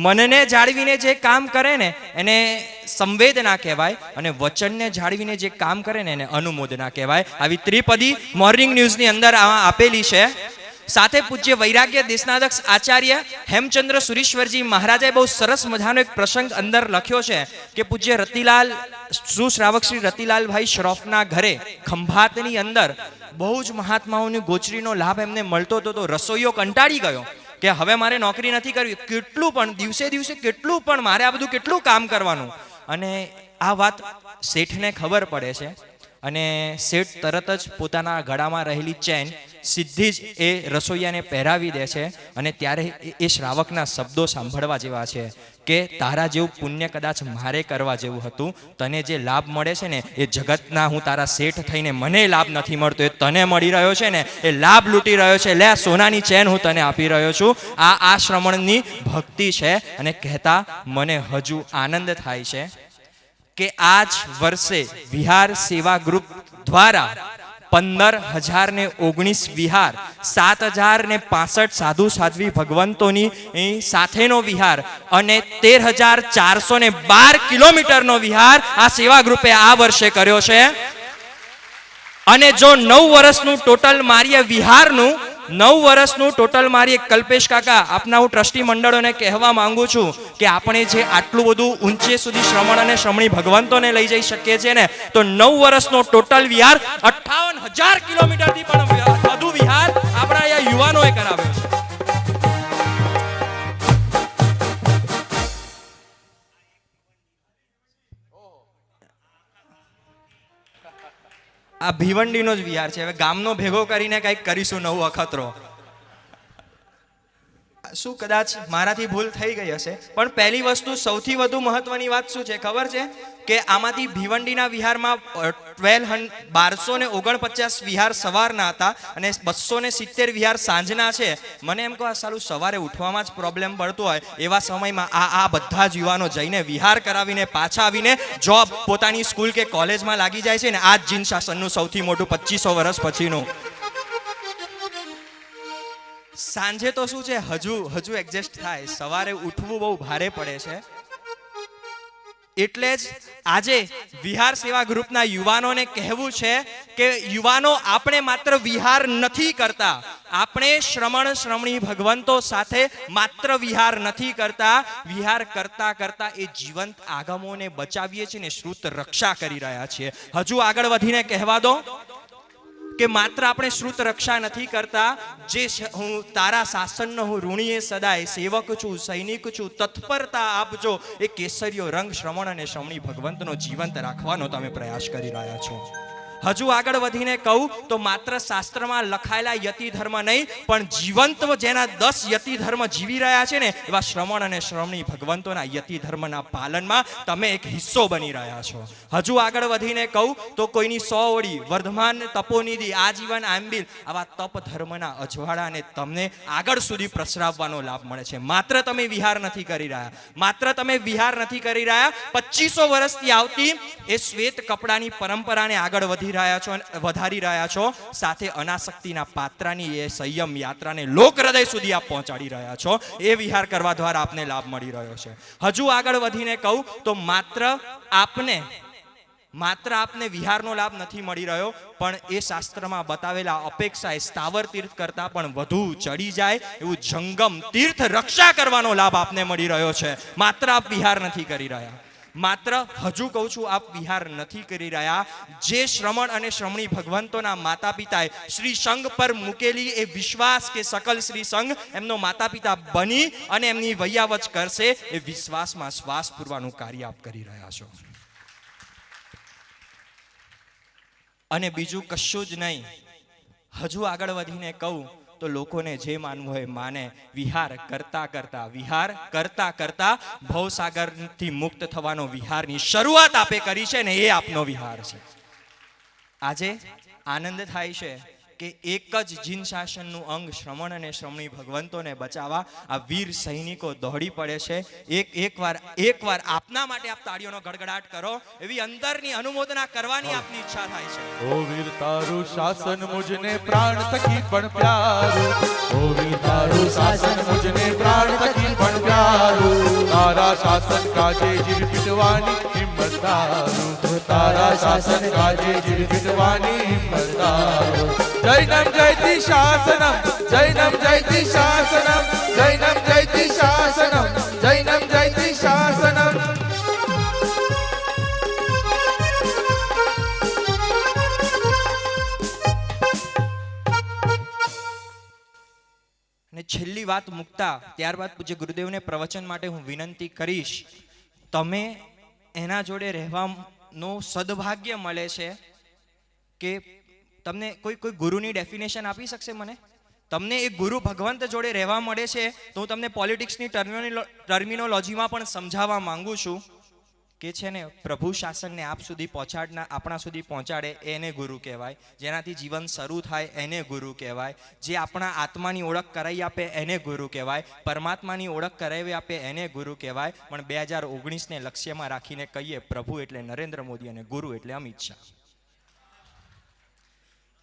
મનને જાળવીને જે કામ કરે ને એને સંવેદના કહેવાય, અને વચનને જાળવીને જે કામ કરે ને એને અનુમોદના કહેવાય. આવી ત્રિપદી મોર્નિંગ ન્યૂઝની અંદર આપેલી છે. સાથે પૂજ્ય વૈરાગ્ય દેશનાધ્યક્ષ આચાર્ય હેમચંદ્ર સુરીશ્વરજી મહારાજે બહુ સરસ મજાનો એક પ્રસંગ અંદર લખ્યો છે કે પૂજ્ય રતિલાલ સુશ્રાવક શ્રી રતિલાલભાઈ શ્રોફના ઘરે ખંભાતની અંદર બહુ જ મહાત્માઓની ગોચરીનો લાભ એમને મળતો હતો. તો રસોઈયો કંટાળી ગયો કે હવે મારે નોકરી નથી કરવી, કેટલું પણ દિવસે દિવસે કેટલું પણ મારે આ બધું કેટલું કામ કરવાનું. અને આ વાત શેઠને ખબર પડે છે અને શેઠ તરત જ પોતાના ગળામાં રહેલી ચેન સીધી જ એ રસોઈયાને પહેરાવી દે છે. અને ત્યારે એ શ્રાવકના શબ્દો સાંભળવા જેવા છે કે તારા જેવું પુણ્ય કદાચ મારે કરવા જેવું હતું. તને જે લાભ મળે છે ને એ જગતના હું તારા શેઠ થઈને મને લાભ નથી મળતો, એ તને મળી રહ્યો છે ને એ લાભ લૂંટી રહ્યો છે. લે સોનાની ચેન હું તને આપી રહ્યો છું. આ શ્રમણની ભક્તિ છે. અને કહેતા મને હજુ આનંદ થાય છે કે આ જ વર્ષે વિહાર સેવા ગ્રુપ દ્વારા 15,019 વિહાર, 7,065 સાધુ સાધ્વી ભગવંતોની સાથેનો વિહાર અને 13,412 કિલોમીટરનો વિહાર આ સેવા ગ્રુપે આ વર્ષે કર્યો છે. અને જો 9 વર્ષનું ટોટલ મારીએ વિહારનું, 9 વર્ષનું ટોટલ મારી કલ્પેશ કાકા આપના હું ટ્રસ્ટી મંડળોને કહેવા માંગુ છું કે આપણે જે આટલું બધું ઊંચે સુધી શ્રમણ અને શ્રમણી ભગવંતોને લઈ જઈ શકીએ છીએ ને, તો 9 વર્ષનો ટોટલ વિહાર 58,000 કિલોમીટરથી પણ વધુ વિહાર આપણા અહીંયા યુવાનોએ કરાવ્યો છે. આ ભીવંડીનો જ વિહાર છે. હવે ગામનો ભેગો કરીને કંઈક કરીશું નવું અખતરો. શું કદાચ મારાથી ભૂલ થઈ ગઈ હશે, પણ પહેલી વસ્તુ સૌથી વધુ મહત્વની વાત શું છે ખબર છે કે આમાંથી ભીવંડીના વિહારમાં 1249 વિહાર સવારના હતા અને 270 વિહાર સાંજના છે. મને એમ કહો આ સાલું સવારે ઉઠવામાં જ પ્રોબ્લેમ પડતો હોય એવા સમયમાં આ બધા જ યુવાનો જઈને વિહાર કરાવીને પાછા આવીને જોબ પોતાની સ્કૂલ કે કોલેજમાં લાગી જાય છે ને આ જ જીન શાસનનું સૌથી મોટું 2500 વર્ષ પછીનું. સાંજે તો શું છે હજુ એડજસ્ટ થાય, સવારે ઉઠવું બહુ ભારે પડે છે. એટલે જ આજે વિહાર સેવા ગ્રુપના યુવાનોને કહેવું છે કે યુવાનો આપણે માત્ર વિહાર નથી કરતા, આપણે શ્રમણ શ્રમણી ભગવંતો સાથે માત્ર વિહાર નથી કરતા, વિહાર કરતા કરતા એ જીવંત આગમોને બચાવીએ છીએ ને શ્રુત રક્ષા કરી રહ્યા છીએ. હજુ આગળ વધીને કહેવા દો કે માત્ર આપણે શ્રુત રક્ષા નથી કરતા, જે હું તારા શાસનનો હું ઋણીએ સદાય સેવક છું, સૈનિક છું, તત્પરતા આપજો, એ કેસરીયો રંગ શ્રમણ અને શ્રમણી ભગવંતનો જીવંત રાખવાનો તમે પ્રયાસ કરી રહ્યા છો. હજુ આગળ વધીને કહું તો માત્ર શાસ્ત્રમાં લખાયેલા યતિ ધર્મ નહીં, પણ જીવંત જેના 10 યતિ ધર્મ જીવી રહ્યા છે ને એવા શ્રમણ અને શ્રમણી ભગવંતોના યતિ ધર્મના પાલનમાં તમે એક હિસ્સો બની રહ્યા છો. હજુ આગળ વધીને કહું તો કોઈની 100 ઓળી, વર્ધમાન, તપોનિધિ, આજીવન, આંબિલ આવા તપ ધર્મના અજવાળાને તમને આગળ સુધી પ્રસરાવવાનો લાભ મળે છે. માત્ર તમે વિહાર નથી કરી રહ્યા, માત્ર તમે વિહાર નથી કરી રહ્યા, 2500 વર્ષથી આવતી એ શ્વેત કપડાની પરંપરાને આગળ વધારી રહ્યા છો, સાથે અનાસક્તિના પાત્રાની એ સંયમ યાત્રાને લોક હૃદય સુધી આપ પહોંચાડી રહ્યા છો. એ વિહાર કરવા દ્વારા આપને લાભ મળી રહ્યો છે. હજુ આગળ વધીને કહું તો માત્ર આપને વિહારનો લાભ નથી મળી રહ્યો, પણ એ શાસ્ત્રમાં બતાવેલા અપેક્ષાએ સ્થાવર તીર્થ કરતા પણ વધુ ચડી જાય એવું જંગમ તીર્થ રક્ષા કરવાનો લાભ આપને મળી રહ્યો છે. માત્ર આપ વિહાર નથી કરી રહ્યા, માત્ર હજુ કહું છું આપ વિહાર નથી કરી રહ્યા. જે શ્રમણ અને શ્રમણી ભગવંતોના માતા પિતાએ શ્રી સંઘ પર મૂકેલી એ વિશ્વાસ કે સકલ શ્રી સંઘ એમનો માતા પિતા બની અને એમની વૈયાવચ કરશે, એ વિશ્વાસમાં શ્વાસ પૂરવાનું કાર્ય આપ કરી રહ્યા છો. અને બીજું કશું જ નહીં. હજુ આગળ વધીને કહું તો લોકોને જે માનવું હોય માને. વિહાર કરતા ભવસાગરથી મુક્ત થવાનો વિહારની શરૂઆત આપે કરી છે ને એ આપનો વિહાર છે. આજે આનંદ થાય છે કે એક જ જીન શાસનનું અંગ શ્રમણ અને શ્રમણી ભગવંતોને બચાવવા આ વીર સૈનિકો દોડી પડે છે. એકવાર આપના માટે આપ તાળીઓનો ગડગડાટ કરો એવી અંદરની અનુમોદના કરવાની આપની ઈચ્છા થાય છે. ઓ વીર તારું શાસન મુજને પ્રાણ થકી પણ પ્યારું, ઓ વીર તારું શાસન મુજને પ્રાણ થકી પણ પ્યારું, તારા શાસન કાજે જીવ પીટવાની હિંમત તારું, તારા શાસન કાજે જીવ પીટવાની હિંમત તારું. જૈનમ જયતિ શાસનમ, જૈનમ જયતિ શાસનમ, જૈનમ જયતિ શાસનમ, જૈનમ જયતિ શાસનમ. અને છેલ્લી વાત મૂકતા ત્યારબાદ પૂજ્ય ગુરુદેવને પ્રવચન માટે હું વિનંતી કરીશ. તમે એના જોડે રહેવાનો સદભાગ્ય મળે છે કે તમને કોઈ ગુરુની ડેફિનેશન આપી શકશે મને? તમને એક ગુરુ ભગવંત જોડે રહેવા મળે છે તો હું તમને પોલિટિક્સની ટર્મિનોલોજીમાં પણ સમજાવવા માંગુ છું કે છે ને પ્રભુ શાસનને આપણા સુધી પહોંચાડે એને ગુરુ કહેવાય. જેનાથી જીવન શરૂ થાય એને ગુરુ કહેવાય. જે આપણા આત્માની ઓળખ કરાવી આપે એને ગુરુ કહેવાય. પરમાત્માની ઓળખ કરાવી આપે એને ગુરુ કહેવાય. પણ 2019ને લક્ષ્યમાં રાખીને કહીએ પ્રભુ એટલે નરેન્દ્ર મોદી અને ગુરુ એટલે અમિત શાહ.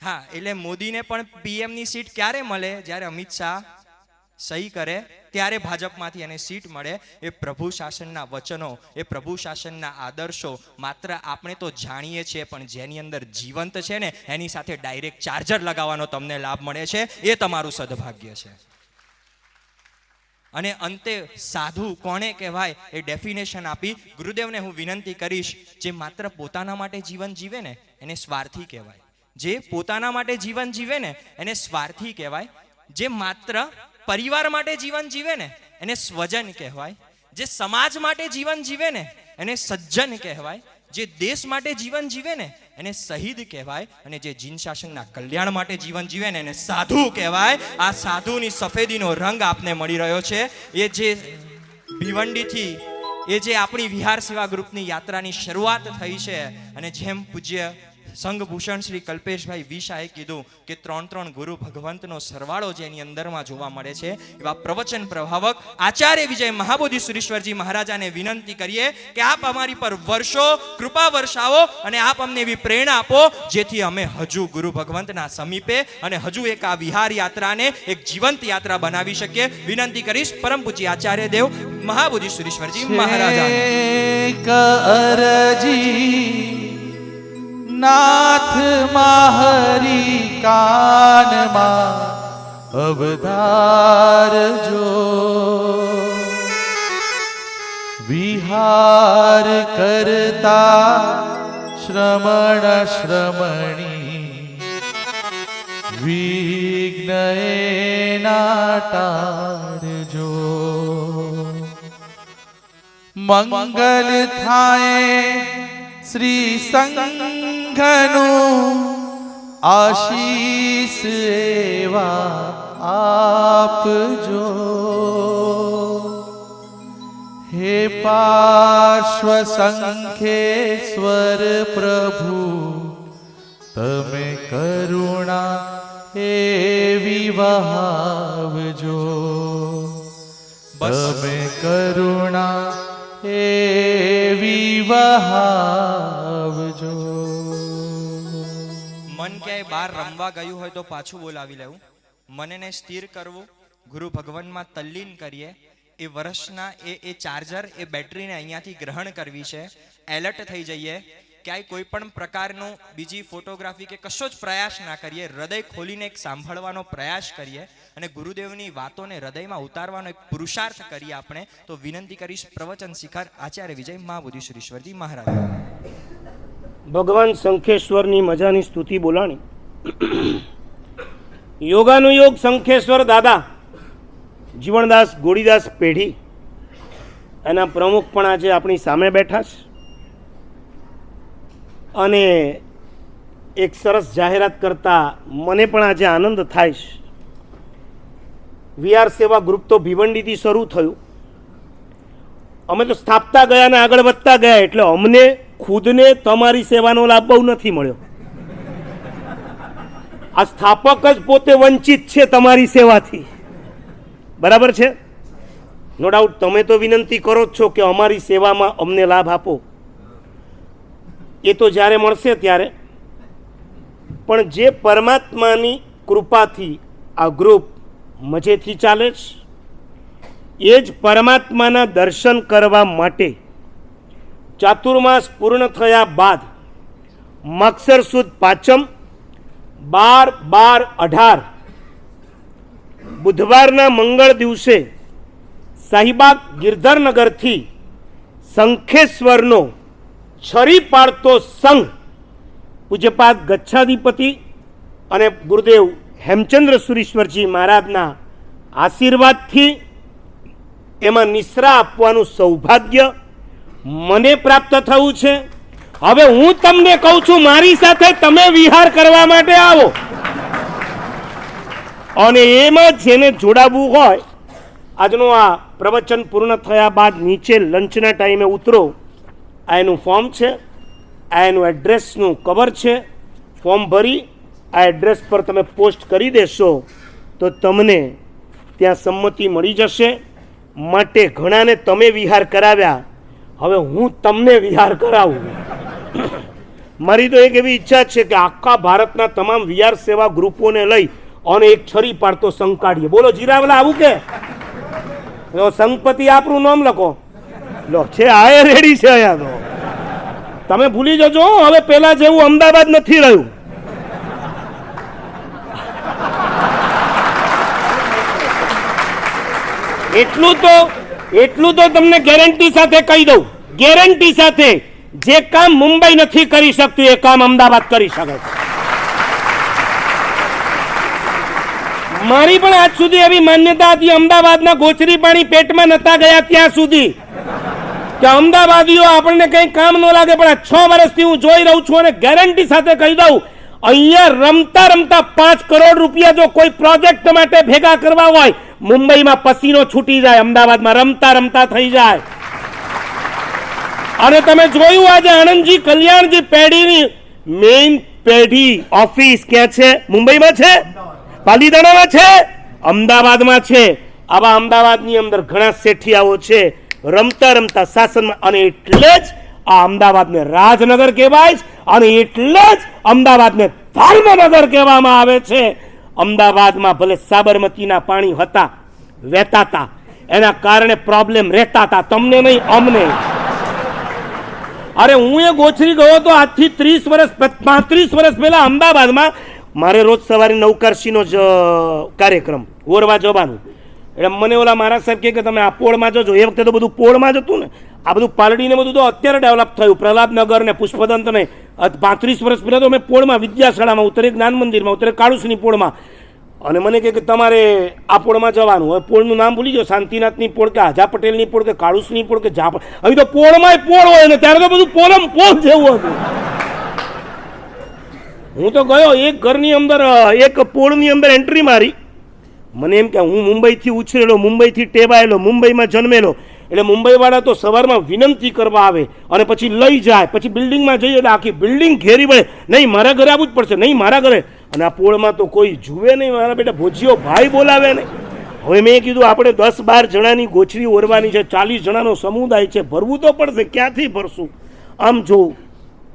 હા, એટલે મોદીને પણ પીએમની સીટ ક્યારે મળે? જ્યારે અમિત શાહ સહી કરે ત્યારે ભાજપમાંથી એને સીટ મળે. એ પ્રભુ શાસનના વચનો, એ પ્રભુ શાસનના આદર્શો માત્ર આપણે તો જાણીએ છીએ, પણ જેની અંદર જીવંત છે ને એની સાથે ડાયરેક્ટ ચાર્જર લગાવવાનો તમને લાભ મળે છે. એ તમારું સદભાગ્ય છે. અને અંતે સાધુ કોને કહેવાય એ ડેફિનેશન આપી ગુરુદેવને હું વિનંતી કરીશ. જે માત્ર પોતાના માટે જીવન જીવે ને એને સ્વાર્થી કહેવાય. જે પોતાના માટે જીવન જીવે ને એને સ્વાર્થી કહેવાય. જે માત્ર પરિવાર માટે જીવન જીવે ને એને સ્વજન કહેવાય. જે સમાજ માટે જીવન જીવે ને એને સજ્જન કહેવાય. જે દેશ માટે જીવન જીવે ને એને શહીદ કહેવાય. અને જે જીન શાસનના કલ્યાણ માટે જીવન જીવે ને એને સાધુ કહેવાય. આ સાધુની સફેદીનો રંગ આપને મળી રહ્યો છે. એ જે ભિવંડીથી એ જે આપણી વિહાર સેવા ગ્રુપની યાત્રાની શરૂઆત થઈ છે, અને જેમ પૂજ્ય સંઘભૂષણ શ્રી કલ્પેશભાઈ વિશાએ કીધું કે 3 ગુરુ ભગવંતનો સરવાળો જેની અંદરમાં જોવા મળે છે, એવા પ્રવચન પ્રભાવક આચાર્ય વિજય મહાબોધિ સુરેશ્વરજી મહારાજાને વિનંતી કરીએ કે આપ અમારી પર વર્ષો કૃપા વર્ષાવો અને આપ અમને એવી પ્રેરણા આપો જેથી અમે હજુ ગુરુ ભગવંતના સમીપે અને હજુ એક આ વિહાર યાત્રાને એક જીવંત યાત્રા બનાવી શકીએ. વિનંતી કરીશ પરમ પૂજ્ય આચાર્ય દેવ મહાબોધિ સુરેશ્વરજી મહારાજાને. નાથ માહરી કાનમાં અવતારજો, વિહાર કરતા શ્રમણ શ્રમણી વિઘ્ન એના ટાળજો. મંગલ થાય શ્રી સંઘ ઘનું આશીષ એવા આપજો. હે પાર્શ્વ સંખેશ્વર પ્રભુ, તમે કરુણા એવી વહાવજો. તમે કરુણા એવી વહાવજો. મન ક્યાંય બહાર રમવા ગયું હોય તો પાછું બોલાવી લેવું. મનને સ્થિર કરવું, ગુરુ ભગવાનમાં તલ્લીન કરીએ. એ વર્ષના એ ચાર્જર, એ બેટરીને અહીંયાથી ગ્રહણ કરવી છે. એલર્ટ થઈ જઈએ. ક્યાંય કોઈ પણ પ્રકારનું બીજી ફોટોગ્રાફી કે કશો જ પ્રયાસ ના કરીએ. હૃદય ખોલીને એક સાંભળવાનો પ્રયાસ કરીએ અને ગુરુદેવની વાતોને હૃદયમાં ઉતારવાનો એક પુરુષાર્થ કરીએ આપણે. તો વિનંતી કરીશ પ્રવચન શિખર આચાર્ય વિજય મહાબોધિશ્વરીશ્વરજી મહારાજ. ભગવાન શંખેશ્વરની મજાની સ્તુતિ બોલાણી. યોગાનુયોગ શંખેશ્વર દાદા જીવણદાસ ગોળીદાસ પેઢી એના પ્રમુખ પણ આજે આપણી સામે બેઠા છે અને એક સરસ જાહેરાત કરતા મને પણ આજે આનંદ થાય છે. વીઆર સેવા ગ્રુપ તો ભિવંડીથી શરૂ થયું. અમે તો સ્થાપતા ગયા ને આગળ વધતા ગયા, એટલે અમને ખુદને તમારી સેવાનો લાભ બહુ નથી મળ્યો. આ સ્થાપક જ પોતે વંચિત છે તમારી સેવાથી. બરાબર છે? નો ડાઉટ તમે તો વિનંતી કરો જ છો કે અમારી સેવામાં અમને લાભ આપો. એ તો જ્યારે મળશે ત્યારે. પણ જે પરમાત્માની કૃપાથી આ ગ્રુપ મજેથી ચાલે છે, એ જ પરમાત્માના દર્શન કરવા માટે ચાતુર્માસ પૂર્ણ થયા બાદ મક્ષર સુદ પાંચમ 12-12-18 બુધવારના મંગળ દિવસે શાહીબાગ ગિરધરનગરથી શંખેશ્વરનો છરી પાડતો સંઘ પૂજ્યપાદ ગચ્છાધિપતિ અને ગુરુદેવ હેમચંદ્ર સુરીશ્વરજી મહારાજના આશીર્વાદથી એમાં નિશ્રા આપવાનું સૌભાગ્ય મને પ્રાપ્ત થયું છે. હવે હું તમને કહું છું, મારી સાથે તમે વિહાર કરવા માટે આવો અને એમાં જેને જોડાવવું હોય, આજનું આ પ્રવચન પૂર્ણ થયા બાદ નીચે લંચના ટાઈમે ઉતરો. આ એનું ફોર્મ છે, આ એનું એડ્રેસનું કવર છે. ફોર્મ ભરી આ એડ્રેસ પર તમે પોસ્ટ કરી દેશો તો તમને ત્યાં સંમતિ મળી જશે. માટે ઘણાને તમે વિહાર કરાવ્યા, હવે હું તમને વિહાર કરાવું. મારી તો એક એવી ઈચ્છા છે કે આખા ભારતના તમામ વિહાર સેવા ગ્રુપોને લઈ અને એક છરી પાડતો સંઘ કાઢીએ. બોલો જીરાવલા, આવું કે સંઘપતિ આપણું નામ લખો લો છે. આ રેડી છે અહીંયા તો. તમે ભૂલી જજો હવે પેલા જેવું અમદાવાદ નથી રહ્યું. એટલું તો તમને ગેરંટી સાથે કહી દઉં, ગેરંટી સાથે, જે કામ મુંબઈ નથી કરી શકતું એ કામ અમદાવાદ કરી શકે છે. મારી પણ આજ સુધી એવી માન્યતા હતી, અમદાવાદના ગોચરી પાણી પેટમાં નતા ગયા ત્યાં સુધી, કે અમદાવાદીઓ આપણને કંઈ કામ ન લાગે. પણ આ 6 વર્ષથી હું જોઈ રહ્યું છું અને ગેરંટી સાથે કહી દઉં, અહીંયા રમતા રમતા 5 કરોડ રૂપિયા જો કોઈ પ્રોજેક્ટ માટે ભેગા કરવા હોય, મુંબઈમાં પસીનો છૂટી જાય, અમદાવાદમાં રમતા રમતા થઈ જાય. અને તમે જોયું આજે આણંદજી કલ્યાણજી પેઢીની મેઇન પેઢી ઓફિસ ક્યાં છે? મુંબઈમાં છે, પાલીતાણામાં છે, અમદાવાદમાં છે. આવા અમદાવાદની અંદર ઘણા શેઠિયાઓ છે રમતા રમતા શાસનમાં, અને એટલે જ આ અમદાવાદને રાજનગર કહેવાય છે અને એટલે જ અમદાવાદને ધર્મનગર કહેવામાં આવે છે. અમદાવાદમાં ભલે સાબરમતીના પાણી હતા, વહેતા હતા, એના કારણે પ્રોબ્લેમ રહેતા હતા, તમને નહીં અમને. અરે હું એ ગોચરી ગયો તો આજથી 35 વર્ષ પહેલા અમદાવાદમાં. મારે રોજ સવારે નવકારસીનો જ કાર્યક્રમ, ઓરવા જવાનું. એટલે મને ઓલા મહારાજ સાહેબ કહે કે તમે આ પોળમાં જજો. એ વખતે તો બધું પોળમાં જ હતું ને, આ બધું પાલડીને બધું તો અત્યારે ડેવલપ થયું, પ્રહલાદનગર ને પુષ્પદંત ને. 35 વર્ષ પહેલાં તો અમે પોળમાં વિદ્યાશાળામાં ઉતરે, જ્ઞાન મંદિરમાં ઉતરે, કાળુસની પોળમાં. અને મને કહે કે તમારે આ પોળમાં જવાનું. હવે પોળનું નામ ભૂલી ગયો, શાંતિનાથની પોળ કે આજા પટેલની પોળ કે કાળુસની પોળ કે જા. હવે તો પોળમાંય પોળ હોય ને, ત્યારે તો બધું પોળ જેવું હતું. હું તો ગયો એક ઘરની અંદર, એક પોળની અંદર એન્ટ્રી મારી. મને એમ કે હું મુંબઈથી ઉછરેલો, મુંબઈથી ટેવાયેલો, મુંબઈમાં જન્મેલો, એટલે મુંબઈવાળા તો સવારમાં વિનંતી કરવા આવે અને પછી લઈ જાય, પછી બિલ્ડિંગમાં જઈએ એટલે આખી બિલ્ડિંગ ઘેરી વળે, નહીં મારા ઘરે આવવું જ પડશે, નહીં મારા ઘરે. અને આ પોળમાં તો કોઈ જુએ નહીં, મારા બેટા ભોજીઓ ભાઈ બોલાવે નહીં. હવે મેં કીધું આપણે 10-12 જણાની ગોચરી ઓરવાની છે, 40 જણાનો સમુદાય છે, ભરવું તો પડશે, ક્યાંથી ભરશું? આમ જોઉં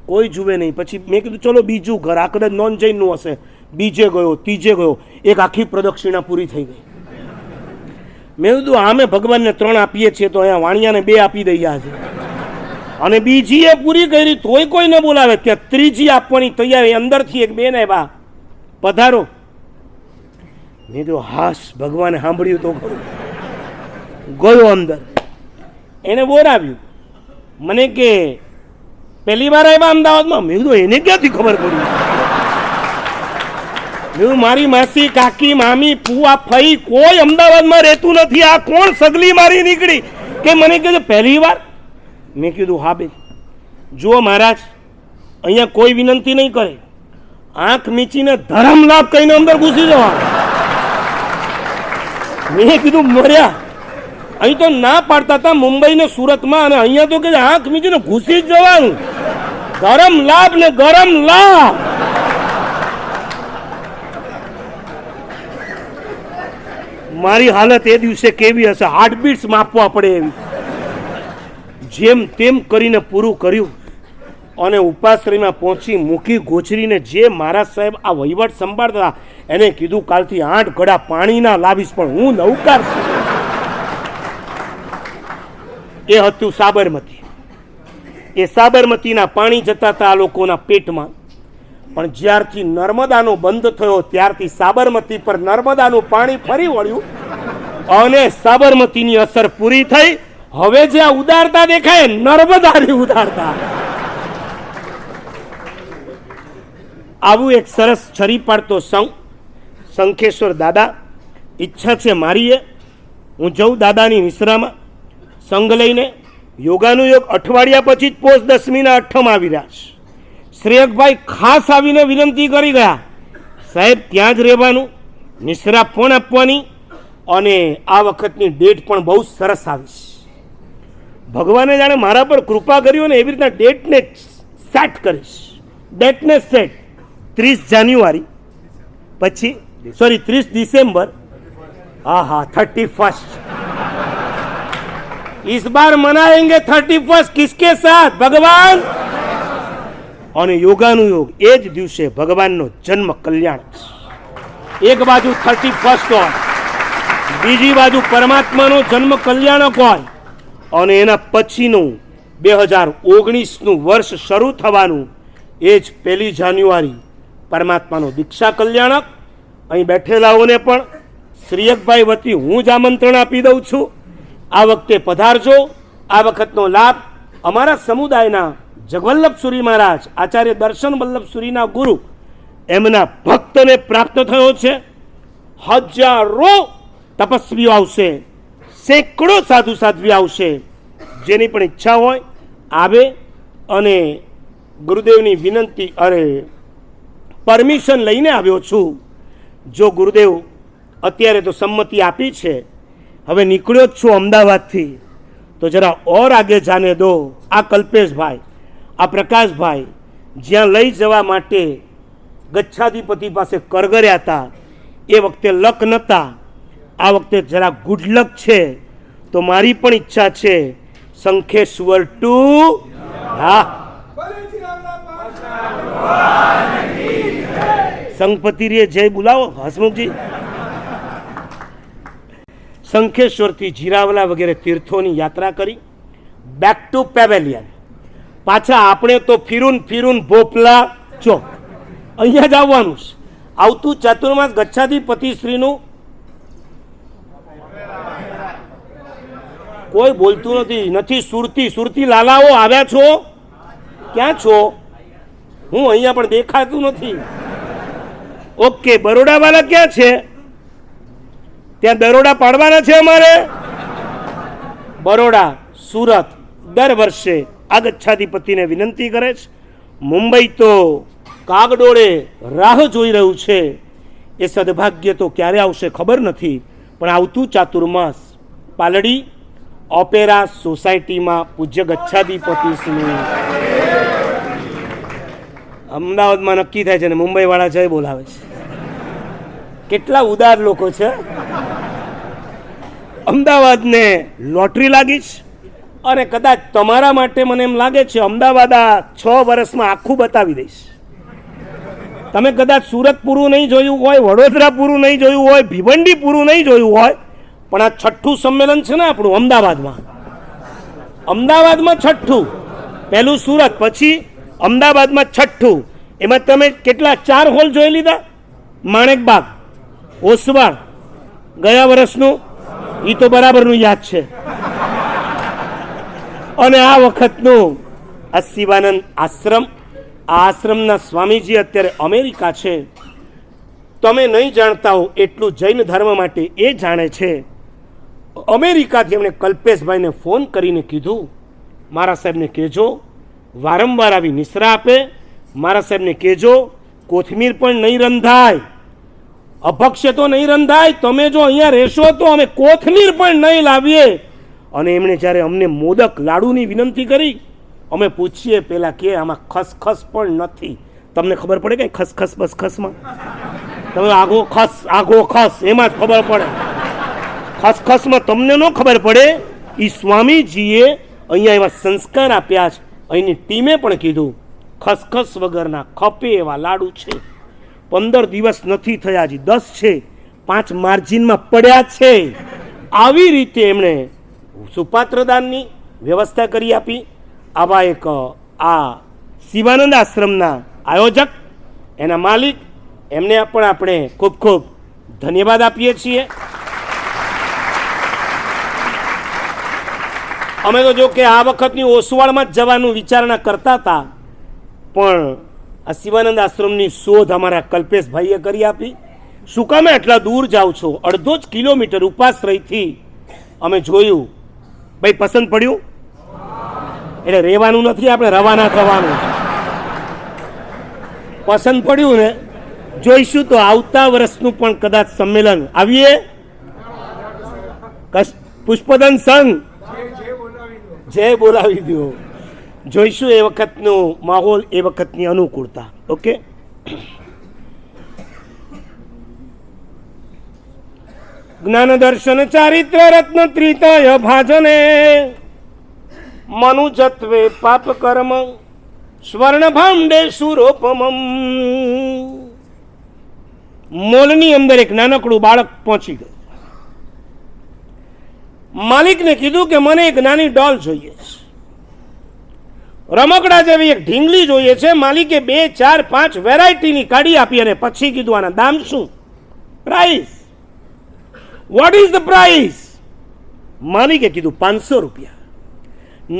કોઈ જુએ નહીં. પછી મેં કીધું ચલો બીજું ઘર, આ કદાચ નોન જૈનનું હશે. બીજે ગયો, ત્રીજે ગયો, એક આખી પ્રદક્ષિણા પૂરી થઈ ગઈ. મેં કીધું આમે ભગવાનને 3 આપીએ છીએ તો અહીંયા વાણિયાને 2 આપી દઈએ છે. અને બીજી એ પૂરી કરી તોય કોઈ ન બોલાવે, ત્યાં ત્રીજી આપવાની તૈયારી. અંદરથી એક બેન આવ્યા, પધારો. મેં તો હાશ, ભગવાને સાંભળ્યું તો ખરું. ગયો અંદર, એને બોલાવ્યું. મને કે પહેલી વાર આવ્યા અમદાવાદમાં? મેં કીધું એને ક્યાંથી ખબર પડી? મેં મારી માસી, કાકી, મામી, ફુવા, ફઈ કોઈ અમદાવાદમાં રહેતું નથી. આ કોણ સગલી મારી નીકળી કે મને કહે પહેલી વાર? મેં કીધું હા બેન, જુઓ મહારાજ, અહીંયા કોઈ વિનંતી નહીં કરે, આંખ મીચીને ધર્મ લાભ કહીને અંદર ઘૂસી જવા. મેં કીધું મર્યા, અહીં તો ના પાડતા હતા મુંબઈ ને સુરતમાં, અને અહીંયા તો કે આંખ મીચીને ઘૂસી જ જવાનું. ધર્મ લાભ ને ગરમ લાભ. મારી હાલત એ દિવસે કેવી હશે, હાર્ટબીટ્સ માપવા પડે એવી. જેમ તેમ કરીને પૂરું કર્યું અને ઉપાશ્રયમાં પહોંચી મૂકી ગોચરીને. જે મહારાજ સાહેબ આ વહીવટ સંભાળતા એને કીધું કાલથી 8 ઘડા પાણીના લાવીશ, પણ હું નૌકાર છું. એ હતું સાબરમતી. એ સાબરમતીના પાણી જતા હતા આ લોકોના પેટમાં. પણ જ્યારથી નર્મદાનો બંધ થયો ત્યારથી સાબરમતી પર નર્મદાનું પાણી ફરી વળ્યું અને સાબરમતીની અસર પૂરી થઈ. હવે જે આ ઉદારતા દેખાય, નર્મદાની ઉદારતા. આવું એક સરસ છરી પાડતો સંઘ શંખેશ્વર દાદા. ઈચ્છા છે મારી, હું જઉં દાદાની નિશ્રામાં સંઘ લઈને. યોગાનું યોગ અઠવાડિયા પછી જ પોષ 10મીના 8મ આવી રહ્યા છે. શ્રેયકભાઈ ખાસ આવીને વિનંતી કરી ગયા, સાહેબ ત્યાં જ રહેવાનું, નિશ્રા પણ આપવાની, અને આ વખતની ડેટ પણ બહુ સરસ આવી છે. ભગવાને જાણે મારા પર કૃપા કરી ને એવી રીતના ડેટને સેટ કરીશ. ડેટને સેટ 30 જાન્યુઆરી પછી, સોરી 30 ડિસેમ્બર. હા હા, 31st. इस बार मनाएंगे 31st किसके साथ? भगवान. અને યોગાનું યોગ એ જ દિવસે ભગવાનનો જન્મ કલ્યાણ. એક બાજુ 31st હોય, બીજી બાજુ પરમાત્માનો જન્મ કલ્યાણક હોય, અને એના પછીનું 2019નું વર્ષ શરૂ થવાનું એ જ 1 જાન્યુઆરી પરમાત્માનો દીક્ષા કલ્યાણક. અહીં બેઠેલાઓને પણ શ્રીયકભાઈ વતી હું જ આમંત્રણ આપી દઉં છું, આ વખતે પધારજો. આ વખતનો લાભ અમારા સમુદાયના જગવલ્લભ સુરી મહારાજ, આચાર્ય દર્શન વલ્લભ સુરીના ગુરુ, એમના ભક્તને પ્રાપ્ત થયો છે. હજારો તપસ્વીઓ આવશે, સેંકડો સાધુ સાધ્વી આવશે. જેની પણ ઈચ્છા હોય આવે, અને ગુરુદેવની વિનંતી અરે પરમિશન લઈને આવ્યો છું. જો ગુરુદેવ અત્યારે તો સંમતિ આપી છે, હવે નીકળ્યો જ છું અમદાવાદથી, તો જરા ઓર આગે જાને દો. આ કલ્પેશભાઈ, આ પ્રકાશભાઈ જ્યાં લઈ જવા માટે ગચ્છાધિપતિ પાસે કરગર્યા હતા, એ વખતે લક નહોતા, આ વખતે જરા ગુડ લક છે. તો મારી પણ ઈચ્છા છે શંખેશ્વર ટુ. હા, સંઘપતિ રે જય બોલાવો હસમુખજી. શંખેશ્વરથી જીરાવલા વગેરે તીર્થોની યાત્રા કરી બેક ટુ પેવેલિયન. પાછા આપણે તો ફિરુન ભોપલા ચોક અહીંયા જ આવવાનું છે. આવતું ચાતુર્માસ ગચ્છાધિપતિ શ્રીનું કોઈ બોલતું નથી. સુરતી લાલાઓ આવ્યા છો? ક્યાં છો? હું અહીંયા પણ દેખાતું નથી. ઓકે, બરોડા વાળા ક્યાં છે? ત્યાં દરોડા પાડવાના છે અમારે. બરોડા, સુરત દર વર્ષે આ ગચ્છાધિપતિને વિનંતી કરે છે. મુંબઈ તો કાગડોળે રાહ જોઈ રહ્યું છે. એ સદભાગ્ય તો ક્યારે આવશે ખબર નથી, પણ આવતું ચાતુર્માસ પાલડી ઓપેરા સોસાયટીમાં પૂજ્ય ગચ્છાધિપતિશ્રીનું અમદાવાદમાં નક્કી થાય છે ને મુંબઈવાળા જય બોલાવે છે. કેટલા ઉદાર લોકો છે. અમદાવાદને લોટરી લાગી છે અને કદાચ તમારા માટે મને એમ લાગે છે અમદાવાદ આ 6 વર્ષમાં આખું બતાવી દઈશ. તમે કદાચ સુરત પૂરું નહીં જોયું હોય, વડોદરા પૂરું નહીં જોયું હોય, ભિવંડી પૂરું નહીં જોયું હોય, પણ આ 6થું સંમેલન છે ને આપણું અમદાવાદમાં 6થું. પહેલું સુરત, પછી અમદાવાદમાં 6થું. એમાં તમે કેટલા 4 હોલ જોઈ લીધા? માણેકબાગ, ઓસવાળ, ગયા વર્ષનું એ તો બરાબરનું યાદ છે, અને આ વખતનું આ શિવાનંદ આશ્રમ. આ આશ્રમના સ્વામીજી અત્યારે અમેરિકા છે. તમે નહીં જાણતા હો એટલું જૈન ધર્મ માટે એ જાણે છે. અમેરિકાથી એમણે કલ્પેશભાઈને ફોન કરીને કીધું, મારા સાહેબને કહેજો વારંવાર આવી નિશ્રા આપે, મારા સાહેબને કહેજો કોથમીર પણ નહીં રંધાય, અભક્ષ્ય તો નહીં રંધાય, તમે જો અહીંયા રહેશો તો અમે કોથમીર પણ નહીં લાવીએ. અને એમણે જ્યારે અમને મોદક લાડુની વિનંતી કરી, અમે પૂછીએ પહેલાં કે આમાં ખસખસ પણ નથી. તમને ખબર પડે કે ખસખસ બસખસમાં તમે આગો ખસ એમાં જ ખબર પડે. ખસખસમાં તમને ન ખબર પડે. એ સ્વામીજીએ અહીંયા એવા સંસ્કાર આપ્યા છે. અહીંની ટીમે પણ કીધું ખસખસ વગરના ખપે એવા લાડુ છે. 15 દિવસ નથી થયા, હજી 10 છે, 5 માર્જિનમાં પડ્યા છે. આવી રીતે એમણે સુપાત્રદાનની વ્યવસ્થા કરી આપી. આવા એક આ શિવાનંદ આશ્રમના આયોજક, એના માલિક, એમને પણ આપણે ખૂબ ખૂબ ધન્યવાદ આપીએ છીએ. અમે તો જો કે આ વખતની ઓસવાળમાં જ જવાનું વિચારણા કરતા હતા, પણ આ શિવાનંદ આશ્રમની શોધ અમારા કલ્પેશભાઈએ કરી આપી. શું કામે આટલા દૂર જાઓ છો? 1.5 કિલોમીટર ઉપાશ્રયથી અમે જોયું. ભાઈ પસંદ પડ્યું? એટલે રહેવાનું નથી, આપણે રવાના થવાનું. પસંદ પડ્યું ને? જોઈશું તો આવતા વર્ષનું પણ કદાચ સંમેલન આવીએ. પુષ્પદન સંઘ જય બોલાવી દો. જોઈશું એ વખતનું માહોલ, એ વખતની અનુકૂળતા. ઓકે, જ્ઞાન દર્શન ચારિત્ર રત્ન ત્રિતય ભાજને મનુજત્વે પાપ કર્મ સ્વર્ણ ભાંડે સુરોપમમ. મોલની અંદર એક નાનકડું બાળક પહોંચી ગયું. માલિકને કીધું કે મને એક નાની ડોલ જોઈએ છે, રમકડા જેવી એક ઢીંગલી જોઈએ છે. માલિકે 2, 4, 5 વેરાયટીની કાઢી આપી અને પછી કીધું આના દામ શું? Price. What is the price? માલિકે કીધું 500 રૂપિયા.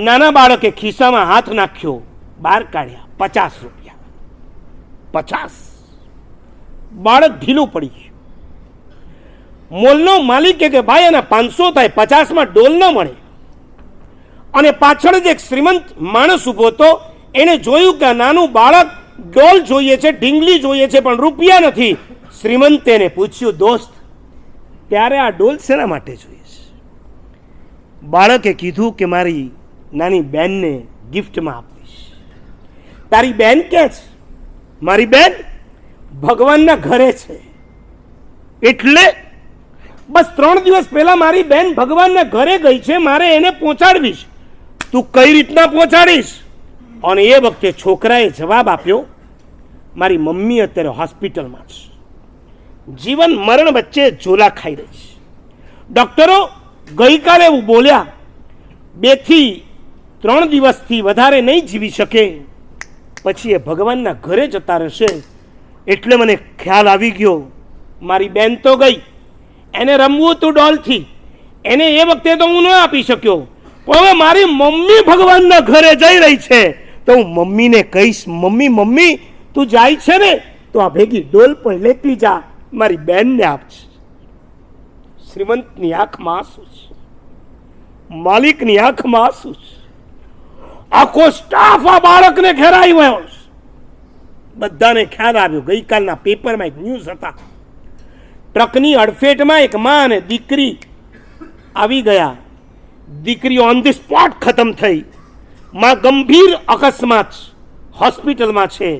નાના બાળકે ખિસ્સામાં હાથ નાખ્યો, બહાર કાઢ્યા 50 રૂપિયા. 50. બાળક ઢીલું પડી ગયું. મોલનો માલિક કે ભાઈ એના 500 થાય, 50માં ડોલ ન મળે. અને પાછળ જ એક શ્રીમંત માણસ ઊભો હતો. એને જોયું કે નાનું બાળક ડોલ જોઈએ છે, ઢીંગલી જોઈએ છે, પણ રૂપિયા નથી. શ્રીમંતે એને પૂછ્યું, દોસ્ત ત્યારે આ ડોલ શેના માટે જોઈએ છે? બાળકે કીધું કે મારી નાની બેનને ગિફ્ટમાં આપીશ. તારી બેન કે છે? મારી બેન ભગવાનના ઘરે છે. એટલે બસ 3 દિવસ પહેલા મારી બેન ભગવાનના ઘરે ગઈ છે, મારે એને પહોંચાડવીશ. તું કઈ રીતના પહોંચાડીશ? અને એ વખતે છોકરાએ જવાબ આપ્યો, મારી મમ્મી અત્યારે હોસ્પિટલમાં છે, જીવન મરણ વચ્ચે ઝોલા ખાઈ રહી છે. ડોક્ટરો ગઈકાલે એવું બોલ્યા 2 થી 3 દિવસથી વધારે નહીં જીવી શકે, પછી એ ભગવાનના ઘરે જતા રહેશે. એટલે મને ખ્યાલ આવી ગયો, મારી બેન તો ગઈ, એને રમવું તું ડોલથી, એને એ વખતે તો હું ન આપી શક્યો, પણ હવે મારી મમ્મી ભગવાનના ઘરે જઈ રહી છે, તો હું મમ્મીને કહીશ, મમ્મી તું જાય છે ને તો આ ભેગી ડોલ પણ લેતી જા, મારી બેનને આપશે. શ્રીમંતની આંખમાં આંસુ છે, માલિકની આંખમાં આંસુ છે. આખો સ્ટાફ આ બાળકને ઘેરાઈ ગયો છે. બધાને ખ્યાલ આવ્યો. ગઈકાલના પેપરમાં એક ન્યૂઝ હતા. ટ્રકની અડફેટમાં એક માં અને દીકરી આવી ગયા. દીકરી ઓન ધી સ્પોટ ખતમ થઈ. માં ગંભીર અકસ્માત હોસ્પિટલમાં છે.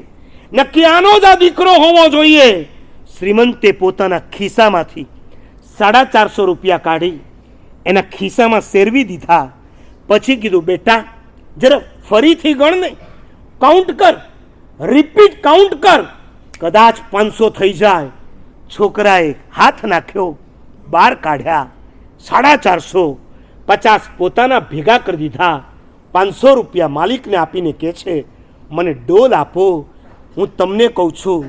નક્કી આનો જ આ દીકરો હોવો જોઈએ. શ્રીમંતે પોતાના ખિસ્સામાંથી 450 રૂપિયા કાઢી એના ખિસ્સામાં સેરવી દીધા. પછી કીધું, બેટા જરા ફરીથી ગણ ને, કાઉન્ટ કર, રિપીટ કાઉન્ટ કર, કદાચ 500 થઈ જાય. છોકરાએ હાથ નાખ્યો, બહાર કાઢ્યા. 450, 50 પોતાના ભેગા કરી દીધા. 500 રૂપિયા માલિકને આપીને કહે છે, મને ડોલ આપો. હું તમને કહું છું,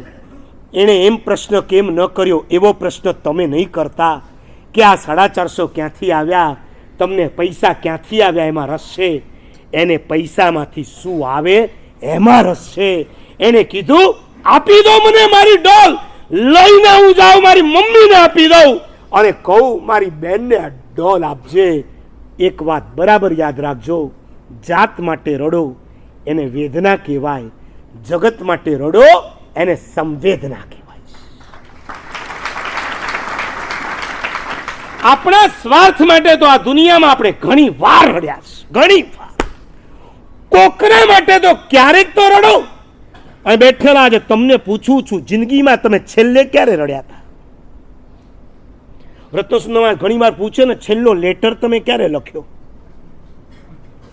એણે એમ પ્રશ્ન કેમ ન કર્યો એવો પ્રશ્ન તમે નહીં કરતા કે આ 450 ક્યાંથી આવ્યા, તમને પૈસા ક્યાંથી આવ્યા એમાં રસ છે. એને પૈસામાંથી શું આવે એમાં રસ છે. એને કીધું, આપી દો મને મારી ડોલ, લઈને હું જાઉં મારી મમ્મીને આપી દઉં અને કહું મારી બેનને આ ડોલ આપજે. એક વાત બરાબર યાદ રાખજો, જાત માટે રડો એને વેદના કહેવાય, જગત માટે રડો એને સંવેદના કહેવાય. આપણા સ્વાર્થ માટે તો આ દુનિયામાં આપણે ઘણી વાર રડ્યા છે, ઘણી વાર. કોકરા માટે તો ક્યારેક તો રડો. અહીં બેઠેલા આજે તમને પૂછું છું, જિંદગીમાં તમે છેલ્લે ક્યારે રડ્યા હતા? રત્નસુંદરમાં ઘણી વાર પૂછે ને, છેલ્લો લેટર તમે ક્યારે લખ્યો?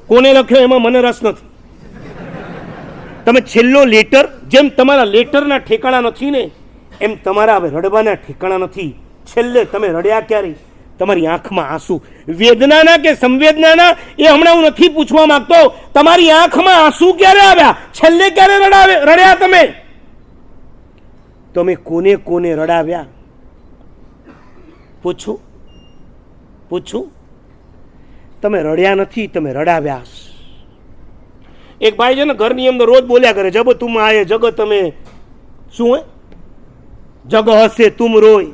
કોને લખ્યો એમાં મને રસ નથી. તમે છેલ્લો લેટર, જેમ તમારા લેટરના ઠેકાણા નથી ને એમ તમારા હવે રડવાના ઠેકાણા નથી. છેલ્લે તમે રડ્યા ક્યારે? તમારી આંખમાં આંસુ, વેદનાના કે સંવેદનાના એ હમણાં હું નથી પૂછવા માંગતો. તમારી આંખમાં આંસુ ક્યારે આવ્યા? છેલ્લે ક્યારે રડ્યા તમે? તમે કોને કોને રડાવ્યા? પૂછું? તમે રડ્યા નથી, તમે રડાવ્યા. એક ભાઈ છે ને ઘરની અંદર રોજ બોલ્યા કરે, જબ તુમ આયે જગ તમે શું હોય, જગ હસે તુમ રોય,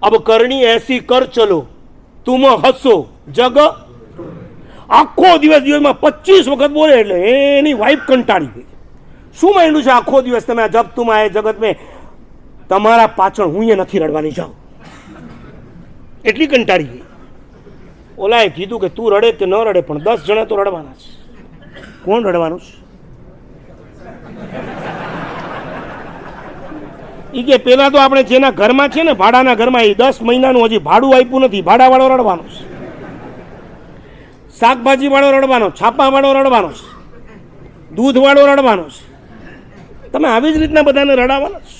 અબ કરણી એસી કર ચલો તુમ હસો જગ. આખો દિવસમાં 25 વખત બોલે એટલે એની વાઈફ કંટાળી ગઈ. શું માંડ્યું છે આખો દિવસ તમે જબ તુમ આયે જગત મેં? તમારા પાછળ હું એ નથી રડવાની જાઉં, એટલી કંટાળી ગઈ. ઓલાએ કીધું કે તું રડે કે ન રડે પણ 10 જણા તો રડવાના છે. કોણ રડવાનું છે? એ કે પેલા તો આપણે જેના ઘરમાં છે ને ભાડાના ઘરમાં, એ 10 મહિનાનું હજી ભાડું આપ્યું નથી, ભાડાવાળો રડવાનો છે. શાકભાજી વાળો રડવાનો, છાપા વાળો રડવાનો છે, દૂધ વાળો રડવાનો છે. તમે આવી જ રીતના બધાને રડાવવાના છે.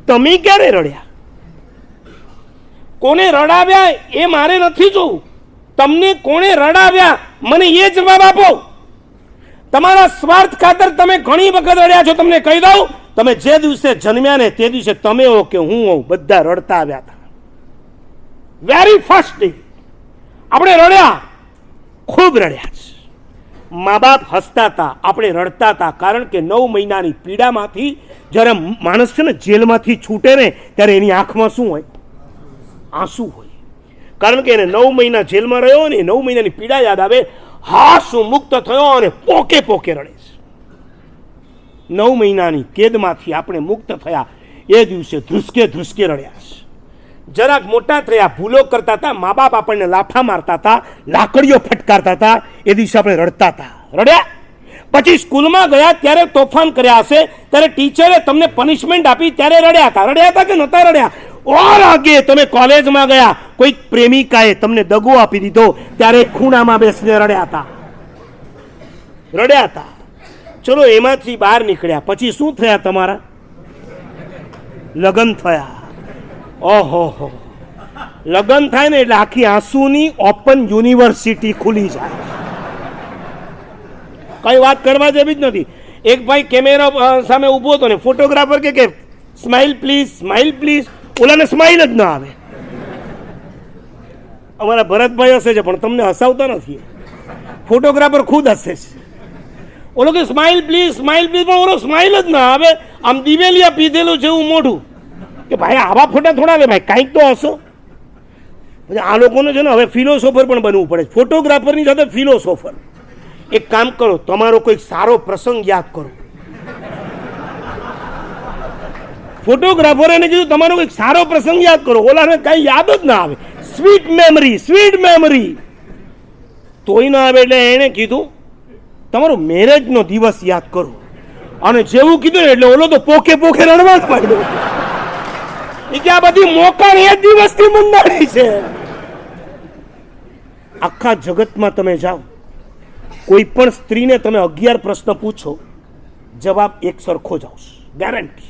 તમે ક્યારે રડ્યા? કોને રડાવ્યા એ મારે નથી જોવું. તમને કોણે રડાવ્યા મને એ જવાબ આપો. તમારા સ્વાર્થ ખાતર તમે ઘણી વખત રડ્યા છો. તમને કહી દઉં, તમે જે દિવસે જન્મ્યા ને તે દિવસે તમે હો કે હું હોઉં, બધા રડતા આવ્યા હતા. વેરી ફર્સ્ટ ડે આપણે રડ્યા, ખૂબ રડ્યા છે. મા બાપ હસતા હતા, આપણે રડતા હતા. કારણ કે 9 મહિનાની પીડામાંથી જ્યારે માણસ છે ને જેલમાંથી છૂટે ને ત્યારે એની આંખમાં શું હોય? આંસુ હોય. કારણ કે એને 9 મહિના જેલમાં રહ્યો ને 9 મહિનાની પીડા યાદ આવે. હાશું મુક્ત થયો અને પોકે પોકે રડે છે. 9 મહિનાની કેદમાંથી આપણે મુક્ત થયા એ દિવસે ધ્રુસકે ધ્રુસકે રડ્યા છે. જરાક મોટા થયા, ભૂલો કરતા હતા, મા બાપ આપણને લાફા મારતા હતા, લાકડીઓ ફટકારતા હતા, એ દિવસે આપણે રડતા હતા. રડ્યા. પછી સ્કૂલમાં ગયા ત્યારે તોફાન કર્યા હશે, ત્યારે ટીચરે તમને પનિશમેન્ટ આપી ત્યારે રડ્યા હતા. રડ્યા હતા કે નહોતા રડ્યા? ઓર આગે તમે કોલેજમાં ગયા, કોઈ પ્રેમિકાએ તમને દગો આપી દીધો ત્યારે ખૂણામાં બેસીને રડ્યા હતા. ચલો એમાંથી બહાર નીકળ્યા. પછી શું થયા? તમારા લગ્ન થયા. ઓહો, લગ્ન થાય ને એટલે આખી આંસુની ઓપન યુનિવર્સિટી ખુલી જાય. કઈ વાત કરવા જેવી જ નથી. એક ભાઈ કેમેરા સામે ઊભો હતો ને ફોટોગ્રાફર કે સ્માઇલ પ્લીઝ, સ્માઇલ પ્લીઝ. ઓલાને સ્માઇલ જ ના આવે. અમારા ભરતભાઈ હસે છે પણ તમને હસાવતા નથી. ફોટોગ્રાફર ખુદ હસે છે. ઓલો કે સ્માઇલ પ્લીઝ, સ્માઇલ પ્લીઝ, પણ ઓલો સ્માઇલ જ ના આવે. આમ દિવેલિયા પીધેલું જેવું મોઢું. કે ભાઈ આવા ફોટા થોડા આવે ભાઈ, કાંઈક તો હસો. પછી આ લોકોને છે ને હવે ફિલોસોફર પણ બનવું પડે. ફોટોગ્રાફરની સાથે ફિલોસોફર. એક કામ કરો, તમારો કોઈ સારો પ્રસંગ યાદ કરો. ફોટોગ્રાફરે એને કીધું તમારો કંઈક સારો પ્રસંગ યાદ કરો. ઓલાને કાંઈ યાદ જ ના આવે. સ્વીટ મેમરી તોય ના આવે. એટલે એણે કીધું તમારો મેરેજનો દિવસ યાદ કરો. અને જેવું કીધું ને એટલે ઓલો તો પોકે રડવા જ માંડ્યો. એ કે આ બધી મોકાણ એ દિવસથી મંડાણી છે. આખા જગતમાં તમે જાઓ, કોઈ પણ સ્ત્રીને તમે 11 પ્રશ્ન પૂછો, જવાબ એક સરખો જ આવશે, ગેરંટી.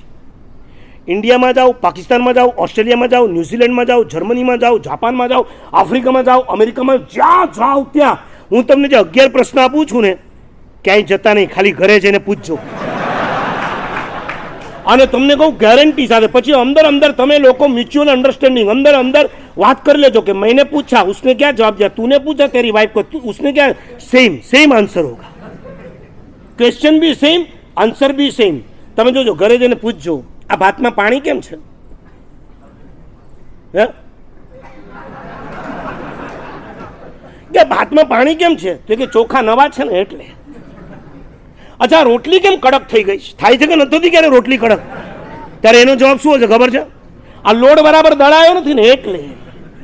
ઇન્ડિયામાં જાઓ, પાકિસ્તાનમાં જાઓ, ઓસ્ટ્રેલિયામાં જાઓ, ન્યુઝીલેન્ડમાં જાઓ, જર્મનીમાં જાઓ, જાપાનમાં જાઓ, આફ્રિકામાં જાઓ, અમેરિકામાં, જ્યાં જાઓ ત્યાં હું તમને જે 11 પ્રશ્ન આપું છું ને, ક્યાંય જતા નહીં, ખાલી ઘરે જઈને પૂછજો. અને તમને કહું ગેરંટી સાથે. પછી અંદર તમે લોકો મ્યુચ્યુઅલ અંડરસ્ટેન્ડિંગ અંદર વાત કરી લેજો કે मैंने पूछा, उसने क्या जवाब दिया, तूने पूछा तेरी वाइफ को, उसने क्या, सेम आंसर होगा. क्वेश्चन भी सेम, आंसर भी सेम. તમે જોજો, ઘરે જઈને પૂછજો આ ભાતમાં પાણી કેમ છે, કે ભાતમાં પાણી કેમ છે, તો કે ચોખા નવા છે ને એટલે. અચ્છા, રોટલી કેમ કડક થઈ ગઈ, થાય છે કે નથી ક્યારે રોટલી કડક? ત્યારે એનો જવાબ શું હશે ખબર છે? આ લોટ બરાબર દળાયો નથી ને એટલે.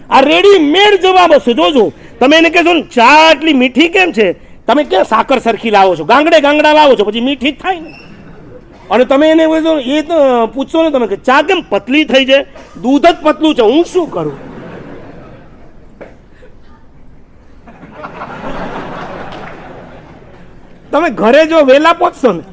આ રેડીમેડ જવાબ હશે. જોજો, તમે એને કહેશો ને ચા આટલી મીઠી કેમ છે, તમે ક્યાં સાકર સરખી લાવો છો, ગાંગડા લાવો છો, પછી મીઠી જ થાય ને. અને તમે એને એ તો પૂછશો ને તમે કે ચા કેમ પતલી થઈ જાય, દૂધ જ પતલું છે, હું શું કરું? તમે ઘરે જો વેલા પહોંચશો ને,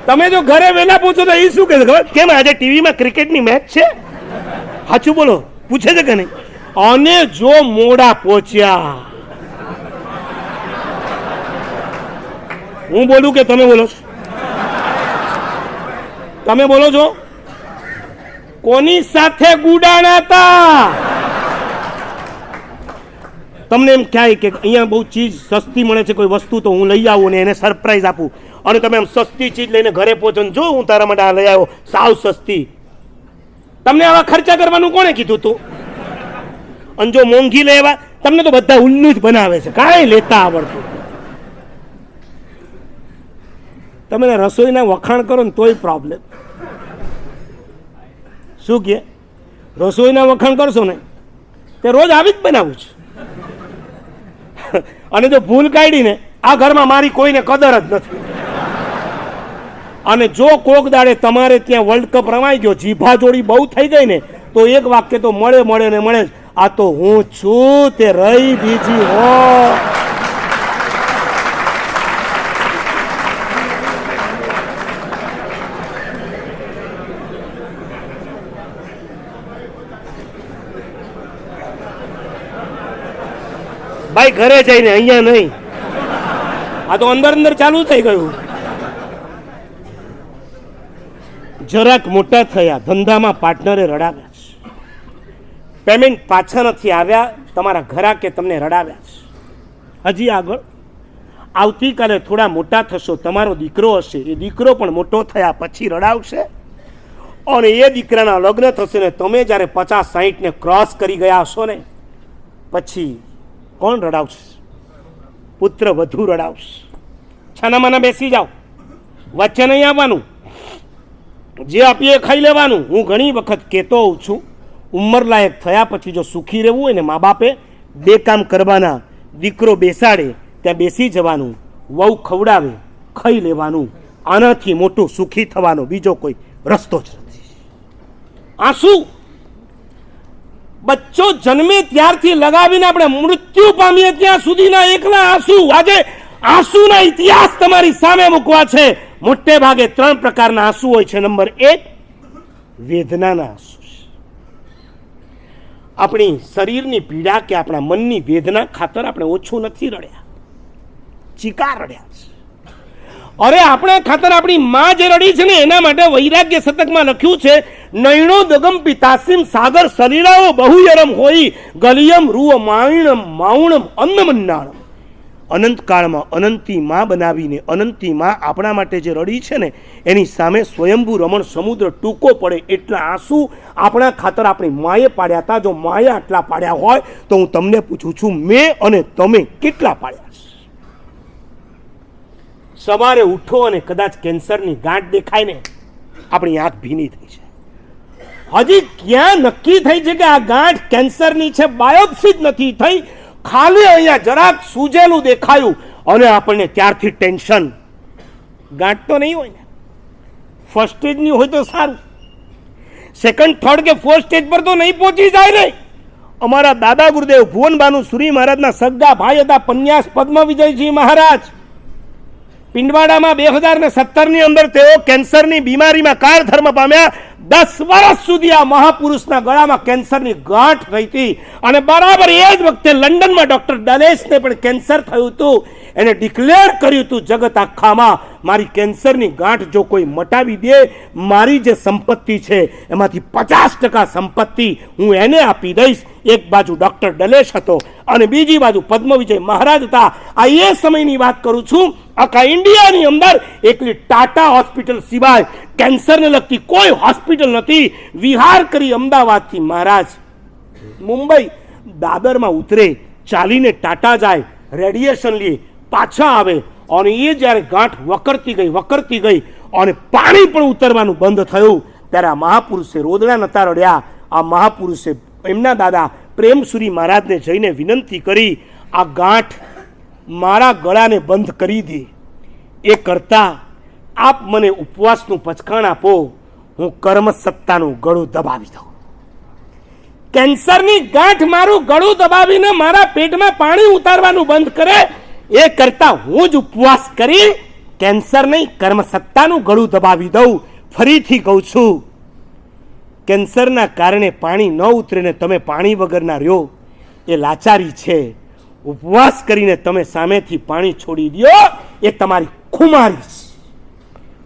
તમે જો ઘરે વેલા પહોંચો તો એ શું કહે ખબર? કેમ આજે ટીવીમાં ક્રિકેટની મેચ છે? સાચું બોલો, પૂછે છે કે નહીં? અને જો મોડા પહોંચ્યા, હું બોલું કે તમે બોલો છો? તમે બોલો છો? કોની સાથે ગુડાણા હતા? તમને એમ ખ્યાલ કે અહીંયા બહુ ચીજ સસ્તી મળે છે, કોઈ વસ્તુ, તો હું લઈ આવું ને એને સરપ્રાઈઝ આપું. અને તમે એમ સસ્તી ચીજ લઈને ઘરે પહોંચો ને જો હું તારા માટે આ લઈ આવ્યો, સાવ સસ્તી. તમને આવા ખર્ચા કરવાનું કોણે કીધું તું? અને જો મોંઘી લેવા, તમને તો બધા ઉલ્લુ જ બનાવે છે, કાંઈ લેતા આવડતું. તમે રસોઈના વખાણ કરો ને તોય પ્રોબ્લેમ. શું કે રસોઈના વખાણ કરશો ને તે રોજ આવી જ બનાવું છું. અને જો ભૂલ કાઢીને આ ઘરમાં મારી કોઈને કદર જ નથી. અને જો કોક દાડે તમારે ત્યાં વર્લ્ડ કપ રમાઈ ગયો, જીભા જોડી બહુ થઈ ગઈ ને, તો એક વાક્ય તો મળે જ. આ તો હું છું, તે રહી બીજી હો. ભાઈ ઘરે જઈને, અહીંયા નહીં. આ તો અંદર ચાલુ થઈ ગયું. જરાક મોટા થયા, ધંધામાં પાર્ટનરે રડાવ્યા છે, પેમેન્ટ પાછા નથી આવ્યા, તમારા ઘરાકે તમને રડાવ્યા છે. હજી આગળ આવતીકાલે થોડા મોટા થશો, તમારો દીકરો હશે, એ દીકરો પણ મોટો થયા પછી રડાવશે. અને એ દીકરાના લગ્ન થશે ને તમે જ્યારે 50-60 ને ક્રોસ કરી ગયા હશો ને, પછી કોણ રડાવશે? પુત્ર વધુ રડાવશે. છાનામાના બેસી જાઓ, વચ્ચે નહીં આવવાનું, જે આપીએ ખાઈ લેવાનું. હું ઘણી વખત કહેતો હોઉં છું, ઉંમરલાયક થયા પછી જો સુખી રહેવું હોય ને, મા બાપે 2 કામ કરવાના. દીકરો બેસાડે ત્યાં બેસી જવાનું, વહુ ખવડાવે ખાઈ લેવાનું. આનાથી મોટું સુખી થવાનો બીજો કોઈ રસ્તો જ નથી. આંસુ બચ્ચો જન્મે ત્યારથી લગાવીને આપણે મૃત્યુ પામીએ ત્યાં સુધીના એકલા આંસુ. આજે આંસુના ઇતિહાસ તમારી સામે મૂકવા છે. મોટે ભાગે 3 પ્રકારના આંસુ હોય છે. નંબર 1, વેદનાના આંસુ. આપણી શરીરની પીડા કે આપણા મનની વેદના ખાતર આપણે ઓછું નથી રડ્યા, ચીકાર રડ્યા છે. અરે આપણા ખાતર આપણી માં જે રડી છે ને, એના માટે વૈરાગ્ય શતકમાં લખ્યું છે, નૈણો દગમ પિતાસિમ સાગર સલીલાઓ બહુયરમ હોઈ ગલિયમ રૂવ માણમ માઉણમ અન્નમન્નાણમ. અનંતકાળમાં અનંતી માં બનાવીને અનંતી માં આપણા માટે જે રડી છે ને, એની સામે સ્વયંભૂ રમણ સમુદ્ર ટૂંકો પડે એટલા આંસુ આપણા ખાતર આપણી માએ પાડ્યા હતા. જો માએ આટલા પાડ્યા હોય તો હું તમને પૂછું છું, મેં અને તમે કેટલા પાડ્યા છે? સવારે ઉઠો અને કદાચ કેન્સરની ગાંઠ દેખાય ને, આપણી આંખ ભીની થઈ છે. હજી ક્યાં નક્કી થઈ છે કે આ ગાંઠ કેન્સરની છે? બાયોપ્સી જ નથી થઈ, ખાલી અહીંયા જરાક સૂજેલું દેખાયું અને આપણને ત્યારથી ટેન્શન. ગાંઠ તો નહીં હોય ને, ફર્સ્ટ સ્ટેજની હોય તો સારું, સેકન્ડ થર્ડ કે ફોર્થ સ્ટેજ પર તો નહીં પહોંચી જાય ને. અમારા દાદા ગુરુદેવ ભુવનબાનુ સુરી મહારાજના સગા ભાઈ હતા પન્યાસ પદ્મ વિજયજી મહારાજ. પિંડવાડામાં 2017ની અંદર તેઓ કેન્સરની બીમારીમાં કાળધર્મ પામ્યા. 10 વર્ષ સુધી આ મહાપુરુષના ગળામાં કેન્સરની ગાંઠ થઈ હતી અને બરાબર એ જ વખતે લંડનમાં ડોક્ટર ડલેસને પણ કેન્સર થયું હતું. એને ડિક્લેર કર્યું હતું જગત આખામાં, મારી કેન્સરની ગાંઠ જો કોઈ મટાવી દે, મારી જે સંપત્તિ છે એમાંથી 50% સંપત્તિ હું એને આપી દઈશ. એક બાજુ ડોક્ટર ડલેશ હતો અને બીજી બાજુ પદ્મ વિજય મહારાજ હતા. આ એ સમયની વાત કરું છું. આખા ઇન્ડિયાની અંદર એકલી ટાટા હોસ્પિટલ સિવાય કેન્સરને લગતી કોઈ હોસ્પિટલ નથી. વિહાર કરી અમદાવાદથી મહારાજ મુંબઈ દાદરમાં ઉતરે, ચાલીને ટાટા જાય, રેડિયેશન લે, પાછા આવે અને એ જ્યારે ગાંઠ વકરતી ગઈ અને પાણી પણ ઉતરવાનું બંધ થયું ત્યારે આ મહાપુરુષે રોદડા નતા રડ્યા. આ મહાપુરુષે એમના દાદા પ્રેમસુરી મહારાજને જઈને વિનંતી કરી, આ ગાંઠ મારા ગળાને બંધ કરી દે, એ કરતા આપ મને ઉપવાસનું પચકાણ આપો, હું કર્મ સત્તાનું ગળું દબાવી દઉં. કેન્સરની ગાંઠ મારું ગળું દબાવીને મારા પેટમાં પાણી ઉતારવાનું બંધ કરે, એ કરતા હું જ ઉપવાસ કરી કેન્સર નહીં કર્મ સત્તાનું ગળું દબાવી દઉં. ફરીથી કહું છું, કેન્સરના કારણે પાણી ન ઉતરે ને તમે પાણી વગરના રહ્યો એ લાચારી છે. ઉપવાસ કરીને તમે સામેથી પાણી છોડી દો એ તમારી ખુમારી છે.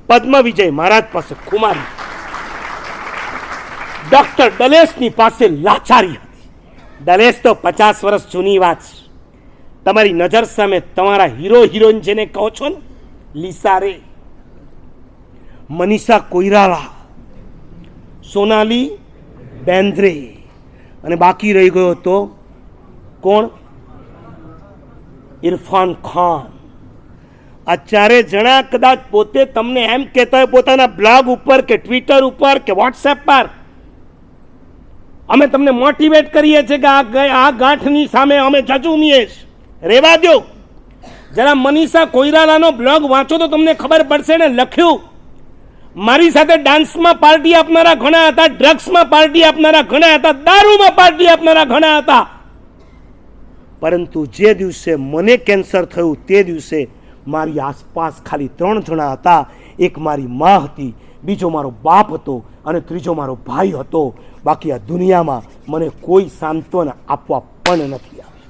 પદ્મ વિજય મહારાજ પાસે ખુમારી, ડોક્ટર ડલેસની પાસે લાચારી હતી. ડલેસ તો 50 વર્ષ જૂની વાત છે. તમારી નજર સામે તમારા હીરો હિરોઈન જેને કહો છો ને, લીસા રે, મનીષા કોઈરાલા, સોનાલી બેન્દ્રે અને બાકી રહી ગયો તો કોણ? ઇરફાન ખાન. આ ચારે જણા કદાચ પોતે તમને એમ કહેતા હોય પોતાના બ્લોગ ઉપર કે ટ્વિટર ઉપર કે વોટ્સએપ પર, અમે તમને મોટિવેટ કરીએ છીએ કે આ ગાંઠની સામે અમે ઝઝૂમીએ છીએ. રેવા દો જરા. મનીષા કોઈરાલાનો બ્લોગ વાંચો તો તમને ખબર પડશે ને. લખ્યું, મારી સાથે ડાન્સમાં પાર્ટી આપનારા ઘણા હતા, ડ્રગ્સમાં પાર્ટી આપનારા ઘણા હતા, દારૂમાં પાર્ટી આપનારા ઘણા હતા, પરંતુ જે દિવસે મને કેન્સર થયું તે દિવસે મારી આસપાસ ખાલી 3 જણા હતા. એક મારી મા હતી, બીજો મારો બાપ હતો અને ત્રીજો મારો ભાઈ હતો. બાકી આ દુનિયામાં મને કોઈ સાંત્વના આપવા પણ નથી આવી.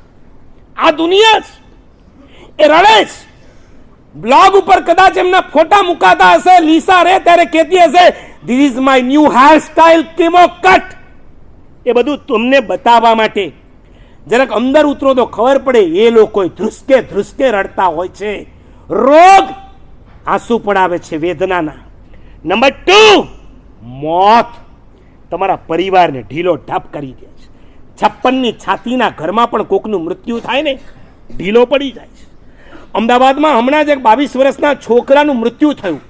આ દુનિયા જ એ રડે છે. બ્લોગ ઉપર કદાચ એમના ફોટા મુકાતા હશે, લીસા રે ત્યારે કહેતી હશે this is my new hair style chemo cut. એ બધું તમને બતાવવા માટે. જરાક અંદર ઉતરો તો ખબર પડે એ લોકો ધ્રુસકે રડતા હોય છે. રોગ આંસુ પડાવે છે વેદનાના. નંબર 2, મોત તમારા પરિવારને ઢીલો ઢાપ કરી દે છે. 56ની છાતીના ઘરમાં પણ કોકનું મૃત્યુ થાય ને, ઢીલો પડી જાય છે. અમદાવાદમાં હમણાં જ એક 22 વર્ષના છોકરાનું મૃત્યુ થયું.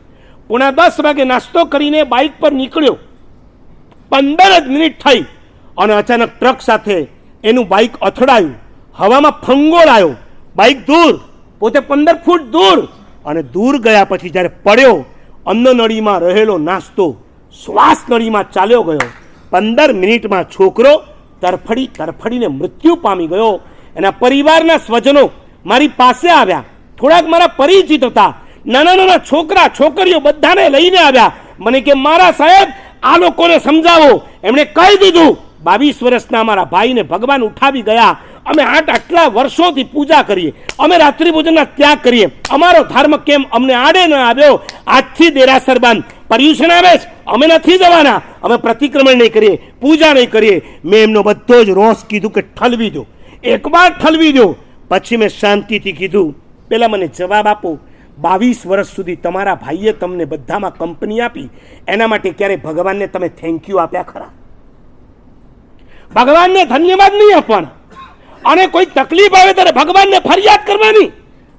9:30 વાગે નાસ્તો કરીને બાઇક પર નીકળ્યો, 15 જ મિનિટ થઈ અને અચાનક ટ્રક સાથે એનું બાઇક અથડાયું, હવામાં ફંગોળાયો, બાઇક દૂર, પોતે 15 ફૂટ દૂર, અને દૂર ગયા પછી જ્યારે પડ્યો, અન્નનળીમાં રહેલો નાસ્તો શ્વાસ નળીમાં ચાલ્યો ગયો. 15 મિનિટમાં છોકરો તરફડીને મૃત્યુ પામી ગયો. એના પરિવારના સ્વજનો મારી પાસે આવ્યા. થોડાક મારા પરિચિત હતા, નાના છોકરા છોકરીઓ બધાને લઈને આવ્યા. મને કે મારા સાહેબ આ લોકોને સમજાવો. એમણે કહી દીધું 22 વર્ષના અમારા ભાઈને ભગવાન ઉઠાવી ગયા. અમે આટલા વર્ષોથી પૂજા કરીએ, અમે રાત્રિ ભોજનના ત્યાગ કરીએ, અમારો ધર્મ કેમ અમને આડે ન આવ્યો? આજથી દેરાસર બંધ, પર્યુષણ આવે છે, અમે નથી જવાના, અમે પ્રતિક્રમણ નહીં કરીએ, પૂજા નહીં કરીએ. મેં એમનો બધો જ રોષ કીધું કે ઠલવી દો, એકવાર ઠલવી દો. પછી મેં શાંતિથી કીધું, પહેલાં મને જવાબ આપો, 22 વર્ષ સુધી તમારા ભાઈએ તમને બધામાં કંપની આપી, એના માટે ક્યારે ભગવાનને તમે થેન્ક યુ આપ્યા ખરા? ભગવાનને ધન્યવાદ નહીં આપવાના, અને કોઈ તકલીફ આવે ત્યારે ભગવાનને ફરિયાદ કરવાની.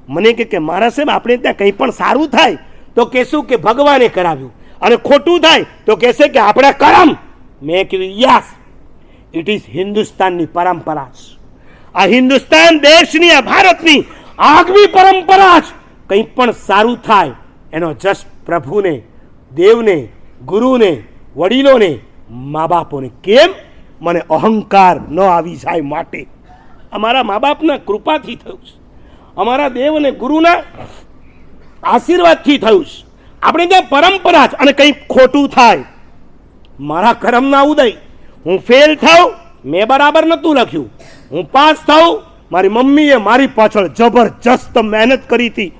મને કે મારા સાહેબ આપણે ત્યાં કંઈ પણ સારું થાય તો કહેશું કે ભગવાને કરાવ્યું, અને ખોટું થાય તો કહેશે કે આપણા કરમ. મેં કીધું યસ, ઇટ ઇઝ હિન્દુસ્તાનની પરંપરા છે. આ હિન્દુસ્તાન દેશની, આ ભારતની આગવી પરંપરા છે. કંઈ પણ સારું થાય એનો જશ પ્રભુને, દેવને, ગુરુને, વડીલોને, મા બાપોને. કેમ? મને અહંકાર ન આવી જાય માટે. અમારા મા બાપના કૃપાથી થયું છે, અમારા દેવ અને ગુરુના આશીર્વાદથી થયું છે. આપણે ત્યાં પરંપરા છે. અને કંઈક ખોટું થાય, મારા કરમના ઉદય, હું ફેલ થાઉં, મેં બરાબર નહોતું લખ્યું, હું પાસ થાઉં, મારી મમ્મીએ મારી પાછળ જબરજસ્ત મહેનત કરી હતી,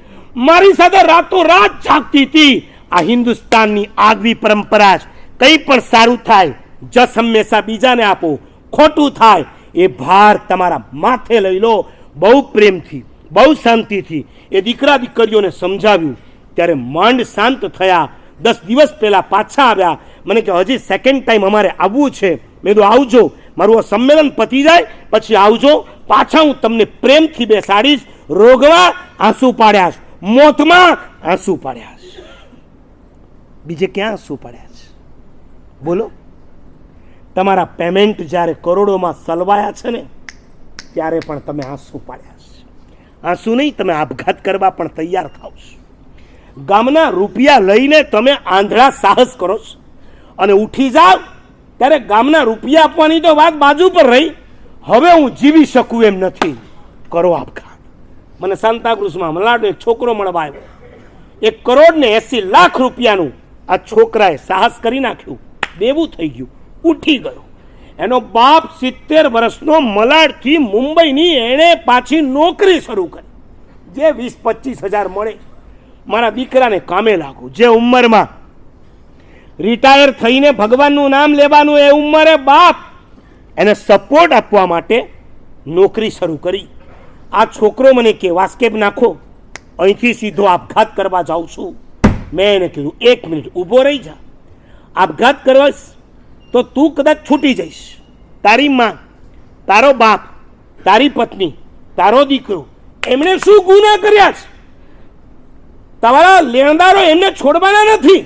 મારી સાથે રાતોરાત જાગતી હતી. આ હિન્દુસ્તાનની આગવી પરંપરા છે. કંઈ પણ સારું થાય, જસ હંમેશા બીજાને આપો. ખોટું થાય એ ભાર તમારા માથે લઈ લો. બહુ પ્રેમથી, બહુ શાંતિથી એ દીકરા દીકરીઓને સમજાવ્યું, ત્યારે માંડ શાંત થયા. 10 દિવસ પહેલાં પાછા આવ્યા. મને કે હજી સેકન્ડ ટાઈમ અમારે આવવું છે. મેં કીધું આવજો, મારું આ સંમેલન પતી જાય પછી આવજો, પાછા હું તમને પ્રેમથી બેસાડીશ. રોગમાં આંસુ પાડ્યા છે, મોતમાં આંસુ પાડ્યા છે, બીજે ક્યાં આંસુ પાડ્યા છે? બોલો. તમારા પેમેન્ટ જ્યારે કરોડોમાં સલવાયા છે ને, ત્યારે પણ તમે આંસુ પાડ્યા છે. આંસુ નહીં, તમે આપઘાત કરવા પણ તૈયાર થાવ છો. ગામના રૂપિયા લઈને તમે આંધળા સાહસ કરો છો, અને ઉઠી જાવ ત્યારે ગામના રૂપિયા આપવાની તો વાત બાજુ પર રહી, હવે હું જીવી શકું એમ નથી, કરો આપઘાત. મને સાંતાક્રુઝમાં મલાડનો એક છોકરો મળવા આવ્યો. 1 કરોડ ને 80 લાખ રૂપિયાનું આ છોકરાએ સાહસ કરી નાખ્યું, દેવું થઈ ગયું, ઉઠી ગયો. એનો બાપ 70 વર્ષનો મલાડથી મુંબઈની એણે પાછી નોકરી શરૂ કરી, જે 20-25 હજાર મળે. મારા દીકરાને કામે લાગુ, જે ઉંમરમાં રિટાયર થઈને ભગવાનનું નામ લેવાનું એ ઉંમરે બાપ એને સપોર્ટ આપવા માટે નોકરી શરૂ કરી. આ છોકરો મને કે વાસ્કેપ નાખો, અહીંથી સીધો આપઘાત કરવા જાઉં છું. મેં એને કીધું 1 મિનિટ ઊભો રહી જા, આપઘાત કરવા તો તું કદાચ છૂટી જઈશ. તારી માં, તારો બાપ, તારી પત્ની, તારો દીકરો, એમણે શું ગુના કર્યા છે? તમારા લેણદારો એમને છોડવાના નથી.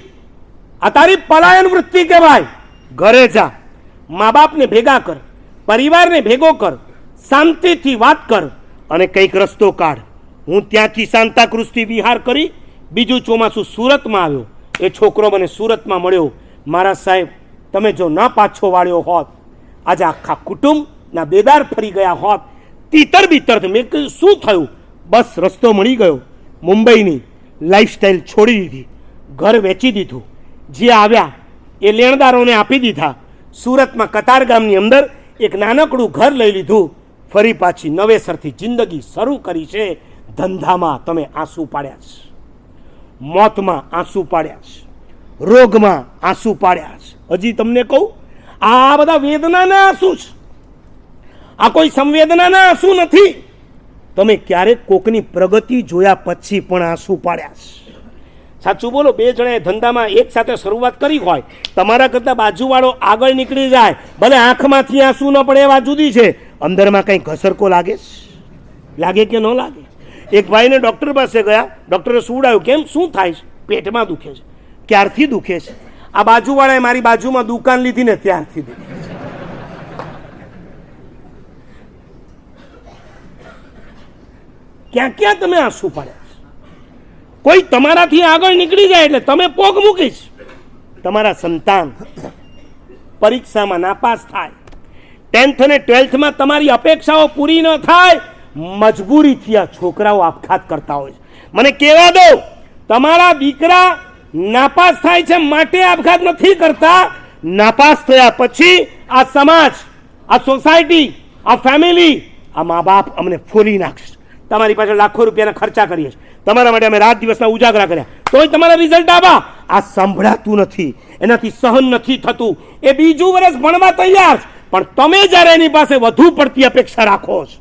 આ તારી પલાયન વૃત્તિ કહેવાય. ઘરે જા, મા બાપને ભેગા કર, પરિવારને ભેગો કર, શાંતિથી વાત કર અને કંઈક રસ્તો કાઢ. હું ત્યાંથી સાંતાક્રુઝથી વિહાર કરી બીજું ચોમાસું સુરતમાં આવ્યો. એ છોકરો મને સુરતમાં મળ્યો. મારા સાહેબ, તમે જો ન પાછો વાળ્યો હોત, આજે આખા કુટુંબના બેદાર ફરી ગયા હોત. તીતર બીતર. મેં કહ્યું શું થયું? બસ રસ્તો મળી ગયો. મુંબઈની લાઈફસ્ટાઈલ છોડી દીધી, ઘર વેચી દીધું, જે આવ્યા એ લેણદારોને આપી દીધા. સુરતમાં કતાર ગામની અંદર એક નાનકડું ઘર લઈ લીધું. ફરી પાછી નવેસરથી જિંદગી શરૂ કરી છે. ધંધામાં તમે આંસુ પાડ્યા છે, મોતમાં આંસુ પાડ્યા છે, રોગમાં આંસુ પાડ્યા છે. હજી તમને કહું, આ બધા વેદનાના આંસુ છે, આ કોઈ સંવેદનાના આંસુ નથી. તમે ક્યારેક કોકની પ્રગતિ જોયા પછી પણ આંસુ પાડ્યા છે. સાચું બોલો, 2 જણાએ ધંધામાં એક સાથે શરૂઆત કરી હોય, તમારા કરતાં બાજુવાળો આગળ નીકળી જાય, ભલે આંખમાંથી આંસુ ન પડે એ વાત જુદી છે, અંદરમાં કંઈ ઘસરકો લાગે છે? લાગે કે ન લાગે? એક ભાઈને ડૉક્ટર પાસે ગયા, ડૉક્ટરે સુવડાવ્યું. કેમ, શું થાય છે? પેટમાં દુખે છે. ક્યારથી દુખે છે? આ બાજુવાળાએ મારી બાજુમાં દુકાન લીધી ને ત્યારથી દુખે છે. ક્યાં ક્યાં તમે આંસુ પાડ્યા? કોઈ તમારાથી આગળ નીકળી જાય એટલે તમે પોગ મૂકીશ. તમારા સંતાન પરીક્ષામાં નાપાસ થાય, 10th અને 12thમાં તમારી અપેક્ષાઓ પૂરી ન થાય, મજબૂરીથી આ છોકરાઓ આપઘાત કરતા હોય છે. મને કહેવા દો, તમારા દીકરા નાપાસ થાય છે માટે આપઘાત નથી કરતા. નાપાસ થયા પછી આ સમાજ, આ સોસાયટી, આ ફેમિલી, આ મા બાપ અમને ફોલી નાખશે. તમારી પાસે લાખો રૂપિયાના ખર્ચા કરીએ છીએ, તમારા માટે અમે રાત દિવસના ઉજાગરા કર્યા, તોય તમારા રિઝલ્ટ આવા. આ સંભળાતું નથી, એનાથી સહન નથી થતું. એ બીજું વર્ષ ભણવા તૈયાર છે, પણ તમે જ્યારે એની પાસે વધુ પડતી અપેક્ષા રાખો છો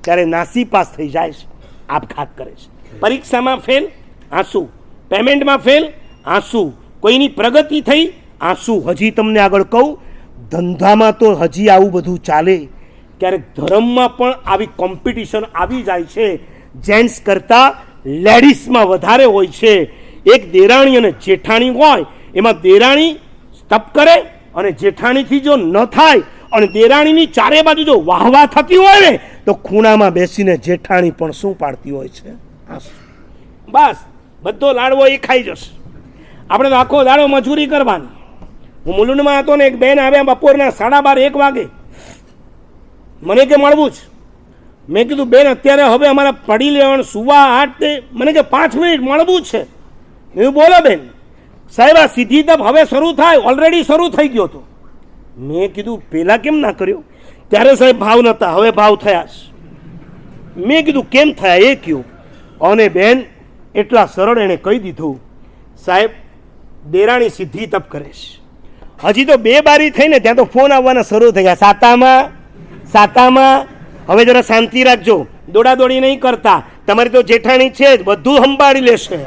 ત્યારે નાસીપાસ થઈ જાય છે, આપઘાત કરે છે. પરીક્ષામાં ફેલ, આંસુ. પેમેન્ટમાં ફેલ, આંસુ. કોઈની પ્રગતિ થઈ, આંસુ. હજી તમને આગળ કહું, ધંધામાં તો હજી આવું બધું ચાલે. ક્યારેક ધર્મમાં પણ આવી કોમ્પિટિશન આવી જાય છે. જેન્ટ્સ કરતાં લેડીઝમાં વધારે હોય છે. એક દેરાણી અને જેઠાણી હોય, એમાં દેરાણી તપ કરે અને જેઠાણીથી જો ન થાય અને દેરાણીની ચારે બાજુ જો વાહવા થતી હોય ને તો ખૂણામાં બેસીને જેઠાણી પણ શું પાડતી હોય છે? બસ બધો લાડવો એ ખાઈ જશે. આપણે તો આખો દાડો મજૂરી કરવાની. હું મુલુંડમાં હતો ને એક બેન આવ્યા બપોરના 12:30-1 વાગે, મને કે મળવું જ. મેં કીધું બેન અત્યારે હવે અમારા પડી લેવાનું સુવા 8 તે મને કે 5 મિનિટ મળવું છે. મેં બોલો બેન. સાહેબ આ સીધી તપ હવે શરૂ થાય, ઓલરેડી શરૂ થઈ ગયો હતો. મેં કીધું પહેલાં કેમ ના કર્યો? ત્યારે સાહેબ ભાવ નહોતા, હવે ભાવ થયા છે. મેં કીધું કેમ થયા એ કહ્યું. અને બેન એટલા સરળ એણે કહી દીધું, સાહેબ દેરાણી સીધી તપ કરે છે. હજી તો 2 બારી થઈને ત્યાં તો ફોન આવવાના શરૂ થઈ ગયા, સાતામાં. હવે જરા શાંતિ રાખજો, દોડાદોડી નહીં કરતા, તમારી તો જેઠાણી છે જ, બધું સંભાળી લેશે.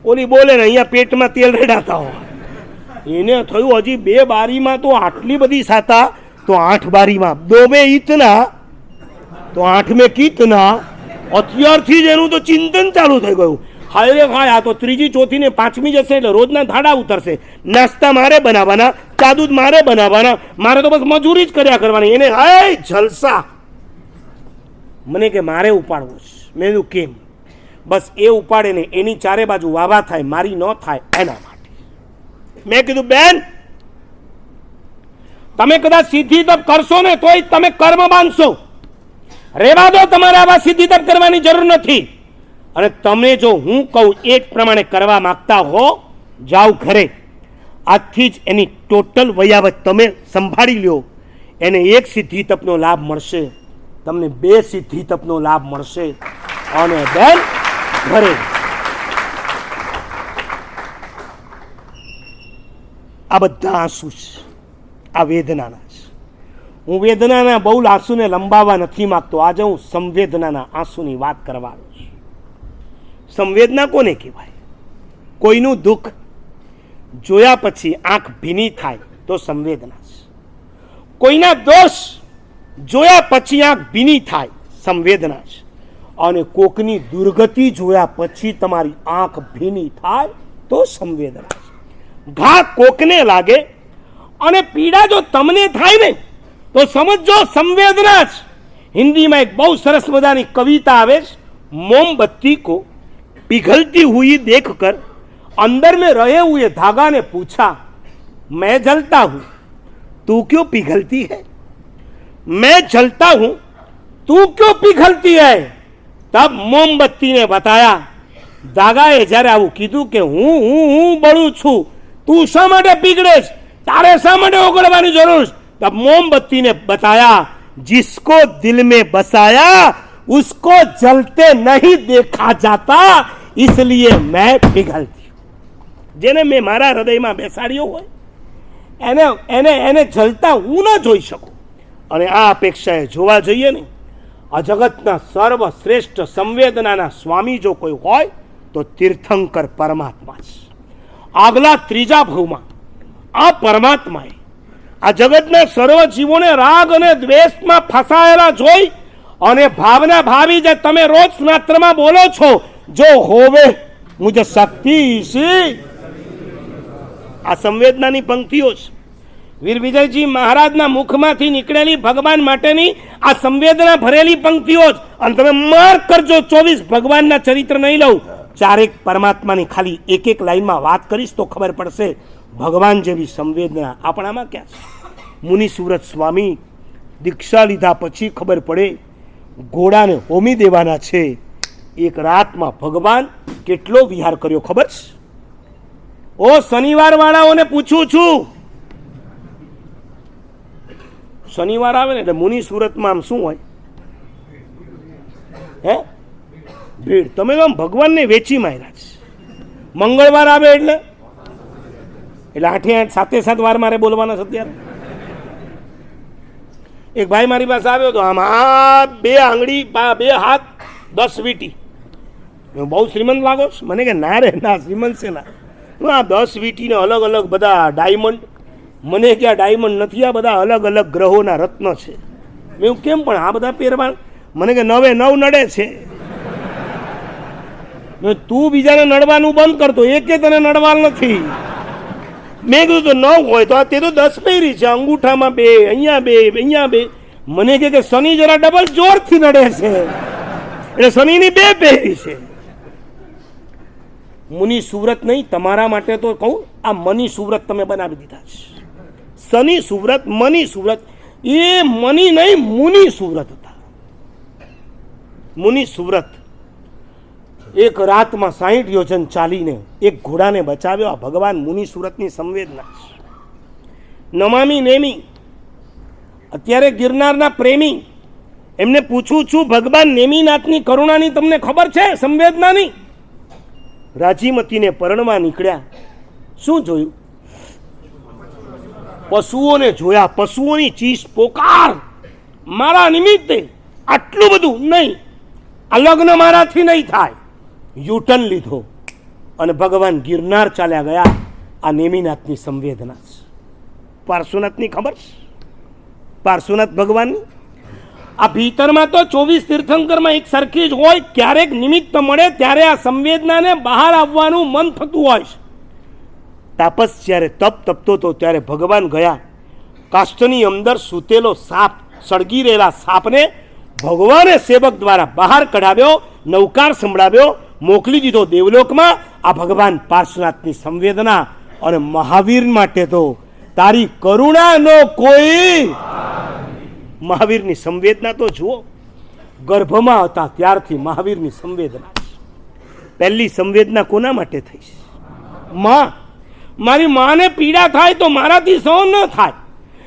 ઓલી બોલે ને અહીંયા પેટમાં તેલ રેડાતા હોય, એને થયું હજી 2 બારીમાં તો આટલી બધી સાતા, તો 8 બારીમાં 2 में इतना તો 8 में कितना. અત્યારથી જ એનું તો ચિંતન ચાલુ થઈ ગયું. હાય રે હાય, આ તો 3જી 4થી ને 5મી જશે એટલે રોજના ધાડા ઉતરશે. નાસ્તા મારે બનાવવાના, ચા દૂધ મારે બનાવવાના, મારે તો બસ મજૂરી જ કર્યા કરવાની. એને હાય જલસા. મને કે મારે ઉપાડવું છે. મેં કીધું કેમ? બસ એ ઉપાડે ને એની ચારે બાજુ વાવા થાય, મારી ન થાય એના માટે. મેં કીધું બેન તમે કદાચ સીધી તપ કરશો ને તોય તમે કર્મ બાંધશો. રેવા દો, તમારે આવા સીધી તપ કરવાની જરૂર નથી. અને તમે જો હું કહું એ જ પ્રમાણે કરવા માંગતા હો, જાઓ ઘરે. આજથી જ એની ટોટલ વયાવત તમે સંભાળી લ્યો. એને 1 સિદ્ધિ તપનો લાભ મળશે, તમને 2 સિદ્ધિ તપનો લાભ મળશે. અને બેન ઘરે આ બધા આંસુ છે, આ વેદનાના છે. હું વેદનાના બહુ આંસુને લંબાવવા નથી માગતો. આજે હું સંવેદનાના આંસુની વાત કરવા આવ્યો છું. સંવેદના કોને કહેવાય? કોઈનું દુઃખ જોયા પછી આંખ ભીની થાય તો સંવેદના છે. કોઈના દોષ જોયા પછી આંખ ભીની થાય સંવેદના છે. અને કોકની દુર્ગતિ જોયા પછી તમારી આંખ ભીની થાય તો સંવેદના છે. ઘા કોકને લાગે અને પીડા જો તમને થાય ને તો સમજો સંવેદના છે. હિન્દીમાં એક બહુ સરસ મજાની કવિતા આવે છે, मोमबत्ती को पिघलती हुई देखकर अंदर में रहे हुए धागा ने पूछा, मैं जलता हूं तू क्यों पिघलती है? मैं जलता हूं तू क्यों पिघलती है? तब मोमबत्ती ने बताया, धागाए જ્યારે આવું કીધું કે હું બળું છું, તું શા માટે પીગળે છે, તારે શા માટે ઓગળવાની જરૂર છે? तब मोमबत्ती ने बताया, जिसको दिल में बसाया उसको जलते नहीं देखा जाता, इसलिए मैं पिघलती हूं. જેને મેં મારા હૃદયમાં બેસાડ્યો હોય એને એને એને જલતા હું ન જોઈ શકું. અને આ અપેક્ષાએ જોવા જઈએ ને, આ જગતના સર્વશ્રેષ્ઠ સંવેદનાના સ્વામી જો કોઈ હોય તો તીર્થંકર પરમાત્મા છે. આગલા ત્રીજા ભાવમાં આ પરમાત્માએ આ જગતના સર્વ જીવોને રાગ અને દ્વેષમાં ફસાયેલા જોઈ અને ભાવના ભાવી જે તમે રોજ સ્નાત્રમાં બોલો છો, જો હોવે મુજે શક્તિ સી, આ સંવેદનાની પંક્તિઓ છે. વીર વિજયજી મહારાજના મુખમાંથી નીકળેલી ભગવાન માટેની આ સંવેદના ભરેલી પંક્તિઓ જ. અને તમે માર્ક કરજો, 24 ભગવાનના ચરિત્ર નહીં લઉં, ચારેક પરમાત્માની ખાલી એક એક લાઈનમાં વાત કરીશ તો ખબર પડશે ભગવાન જેવી સંવેદના આપણામાં ક્યાં છે. મુનિ સુરત સ્વામી દીક્ષા લીધા પછી ખબર પડે ઘોડાને હોમી દેવાના છે. એક રાતમાં ભગવાન કેટલો વિહાર કર્યો ખબર છે? ઓ શનિવાર વાળાઓને પૂછું છું, શનિવાર આવે ને એટલે મુનિ સુરતમાં આમ શું હોય? હે, ભીડ. તમે તો આમ ભગવાનને વેચી માર્યા છે. મંગળવાર આવે એટલે 8 7 વાર મારે બોલવાના છે. અત્યારે એક ભાઈ મારી પાસે આવ્યો તો, આમ આ 2 આંગળી 2 હાથ 10 વીંટી. બહુ શ્રીમંત લાગો છો? મને કે ના રે ના, શ્રીમંત છે ના. આ 10 વીંટીને અલગ અલગ બધા ડાયમંડ. મને ક્યાં ડાયમંડ નથી, આ બધા અલગ અલગ ગ્રહોના રત્ન છે. મેં કેમ પણ આ બધા પહેરવા? મને કે 9 નડે છે. તું બીજાને નડવાનું બંધ કરતો, એકે તને નડવાલ નથી. મેં કીધું તો 9 હોય તો તે તો 10 પહેરી છે, અંગૂઠામાં 2, અહીંયા 2, અહીંયા 2. મને કે શનિ જરા ડબલ જોરથી નડે છે એટલે શનિની 2 પહેરી છે. મુનિ સુવ્રત નહીં, તમારા માટે તો કહું, આ મની સુવ્રત તમે બનાવી દીધા છે. શનિ સુવ્રત, મની સુવ્રત, એ મની નહીં મુનિ સુવ્રત હતા. મુનિ સુવ્રત એક રાતમાં 60 યોજન ચાલીને એક ઘોડાને બચાવ્યો. આ ભગવાન મુનિ સુવ્રતની સંવેદના છે. નમામી નેમી. અત્યારે ગિરનારના પ્રેમી, એમને પૂછું છું, ભગવાન નેમિનાથની કરુણાની તમને ખબર છે? સંવેદનાની. રાજીમતીને પરણવા નીકળ્યા, શું જોયું? પશુઓને જોયા, પશુઓની ચીસ પોકાર. મારા નિમિત્તે આટલું બધું નહીં, આ લગ્ન મારાથી નહીં થાય. યુટર્ન લીધો અને ભગવાન ગિરનાર ચાલ્યા ગયા. આ નેમિનાથની સંવેદના છે. પાર્શ્વનાથની ખબર છે? પાર્શ્વનાથ ભગવાનની આ ભીતરમાં તો 24 તીર્થંકરમાં એક સરખી જ હોય. ક્યારેક નિમિત્ત મળે ત્યારે આ સંવેદનાને બહાર આવવાનું મન થતું હોય છે. તાપસ જ્યારે તપ તપતો હતો ત્યારે ભગવાન ગયા. કાષ્ઠની અંદર સૂતેલો સાપ, સળગી રહેલા સાપને ભગવાને સેવક દ્વારા બહાર કઢાવ્યો, નવકાર સંભળાવ્યો, મોકલી દીધો દેવલોકમાં. આ ભગવાન પાર્શ્વનાથની સંવેદના. અને મહાવીર માટે તો તારી કરુણાનો કોઈ. મહાવીરની સંવેદના તો જુઓ, ગર્ભમાં હતા ત્યારથી મહાવીરની સંવેદના. પહેલી સંવેદના કોના માટે થઈ? માં. મારી માને પીડા થાય તો મારાથી સહન ન થાય.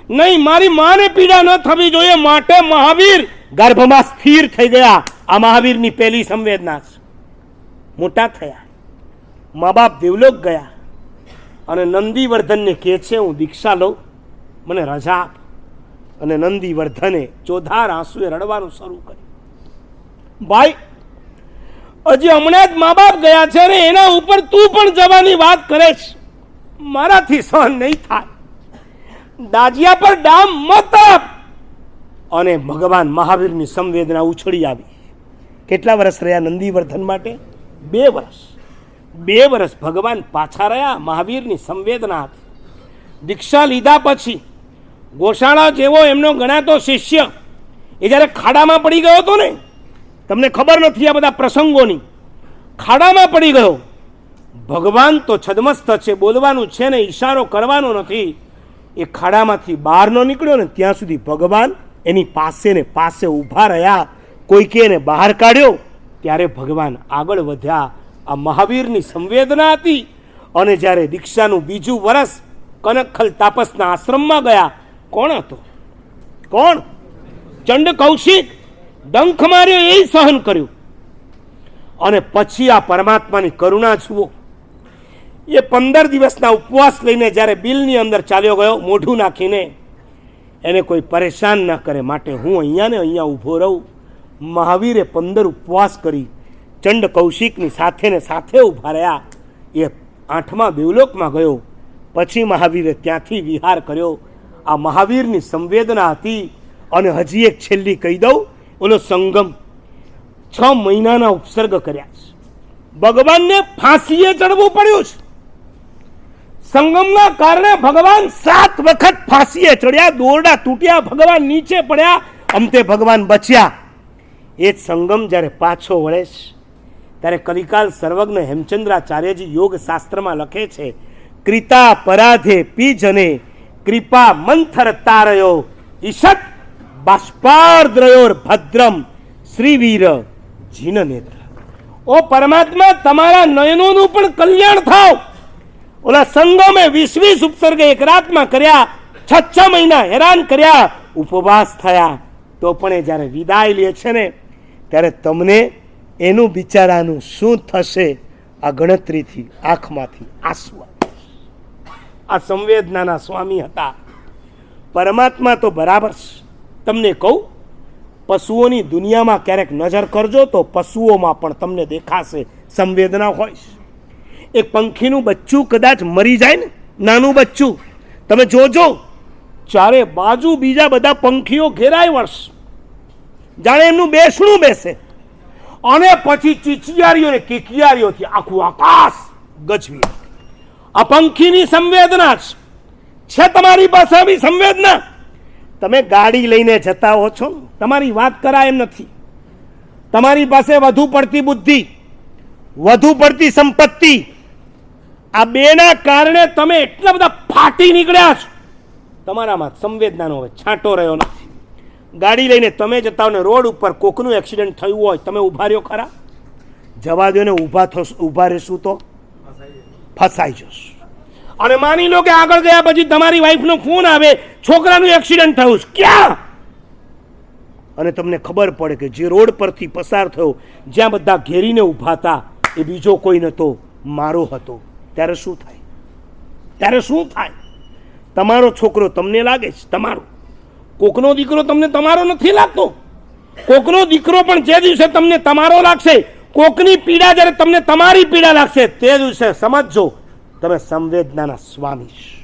નહીં, મારી માને પીડા ન થવી જોઈએ, માટે મહાવીર ગર્ભમાં સ્થિર થઈ ગયા. આ મહાવીરની પહેલી સંવેદના છે. મોટા થયા, મા બાપ દેવલોક ગયા અને નંદીવર્ધનને કહે છે, હું દીક્ષા લઉં, મને રજા આપ. અને નંદીવર્ધને ચોધાર આંસુએ રડવાનું શરૂ કર્યું. ભાઈ, હજી હમણાં જ મા બાપ ગયા છે ને એના ઉપર તું પણ જવાની વાત કરે છે. મારાથી સહન નહીં થાય. દાજિયા પર ડામ મત આપ. અને ભગવાન મહાવીરની સંવેદના ઉછળી આવી. કેટલા વર્ષ રહ્યા નંદીવર્ધન માટે? 2 વર્ષ. 2 વર્ષ ભગવાન પાછા રહ્યા. મહાવીરની સંવેદના હતી. દીક્ષા લીધા પછી ગોશાળા જેવો એમનો ગણાતો શિષ્ય એ જ્યારે ખાડામાં પડી ગયો હતો ને, તમને ખબર નથી આ બધા પ્રસંગોની, ખાડામાં પડી ગયો. ભગવાન તો છદમસ્ત છે, બોલવાનું છે ને, ઈશારો કરવાનો નથી. એ ખાડામાંથી બહાર ન નીકળ્યો ને ત્યાં સુધી ભગવાન એની પાસે ને પાસે ઊભા રહ્યા. કોઈકે એને બહાર કાઢ્યો ત્યારે ભગવાન આગળ વધ્યા. આ મહાવીરની સંવેદના હતી. અને જ્યારે દીક્ષાનું 2જું વર્ષ કનકખલ તાપસના આશ્રમમાં ગયા, કોણ હતો? કોણ? ચંડ કૌશિક. ડંખ માર્યો એ સહન કર્યું. અને પછી આ પરમાત્માની કરુણા જુઓ. એ 15 દિવસના ઉપવાસ લઈને જ્યારે બિલની અંદર ચાલ્યો ગયો, મોઢું નાખીને, એને કોઈ પરેશાન ન કરે માટે હું અહીંયા ને અહીંયા ઊભો રહું. મહાવીરે 15 ઉપવાસ કરી ચંડ કૌશિકની સાથે ને સાથે ઊભા રહ્યા. એ 8મા દેવલોકમાં ગયો. પછી મહાવીરે ત્યાંથી વિહાર કર્યો. આ મહાવીરની સંવેદના હતી. અને હજી એક છેલ્લી કહી દઉં, ઓલો સંગમ 6 મહિનાના ઉપસર્ગ કર્યા છે. ભગવાનને ફાંસીએ ચડવું પડ્યું છે. સંગમના કારણે ભગવાન 7 વખત ફાંસીએ ચડ્યા. દોરડા તૂટ્યા, ભગવાન નીચે પડ્યા, અંતે ભગવાન બચ્યા. એ જ સંગમ જ્યારે પાછો વળે છે ત્યારે કલિકાલ સર્વજ્ઞ હેમચંદ્રાચાર્યજી યોગ શાસ્ત્રમાં લખે છે, કૃતા પરાધે પીજને કૃપા મંથર તારયો ઈશત બાષ્પાર્દ્રયોર ભદ્રમ શ્રીવીર જીન નેત્ર. ઓ પરમાત્મા, તમારા નયનોનું પણ કલ્યાણ થાવ. ઓલા સંગમે 20 ઉપસર્ગ એક રાતમાં કર્યા, 6 મહિના હેરાન કર્યા, ઉપવાસ થયા, તો પણ એ જ્યારે વિદાય લે છે ને ત્યારે તમને એનું બિચારાનું શું થશે? આ ગણતરીથી આંખમાંથી આંસુ આવે. આ સંવેદનાના સ્વામી હતા. પરમાત્મા તો બરાબર છે. તમને કહું, પશુઓની દુનિયામાં ક્યારેક નજર કરજો તો પશુઓમાં પણ તમને દેખાશે સંવેદના હોય. એક પંખીનું બચ્ચું કદાચ મરી જાય ને, નાનું બચ્ચું, તમે જોજો ચારે બાજુ બીજા બધા પંખીઓ ઘેરાય વળશે. જાણે એમનું બેસણું બેસે, અને પછી ચીચિયારીઓ ને કિકિયારીઓથી આખું આકાશ ગજવી નાખે. આ પંખીની સંવેદના છે તમારી પાસે આવી સંવેદના? તમે ગાડી લઈને જતા હો છો, તમારી વાત કરાય એમ નથી. તમારી પાસે વધુ પડતી બુદ્ધિ, વધુ પડતી સંપત્તિ, આ બેના કારણે તમે એટલા બધા ફાટી નીકળ્યા છો. તમારામાં સંવેદનાનો હવે છાંટો રહ્યો નથી. ગાડી લઈને તમે જતા હો ને રોડ ઉપર કોકનું એક્સિડન્ટ થયું હોય, તમે ઊભા રહ્યો ખરા? જવા દો ને, ઊભા રહેશું તો ફસાઈ જશો. અને માની લો કે આગળ ગયા પછી તમારી વાઈફનો ફોન આવે, છોકરાનું એક્સિડન્ટ થયું છે, ક્યાં? અને તમને ખબર પડે કે જે રોડ પરથી પસાર થયો, જ્યાં બધા ઘેરીને ઊભા હતા, એ બીજો કોઈ નહોતો, મારો હતો. ત્યારે શું થાય? ત્યારે શું થાય? તમારો છોકરો તમને લાગે છે તમારો, કોકનો દીકરો તમને તમારો નથી લાગતો. કોકનો દીકરો પણ જે દિવસે તમને તમારો લાગશે, કોકની પીડા જ્યારે તમને તમારી પીડા લાગશે, તે દિવસે સમજજો તમે સંવેદનાના સ્વામી છો.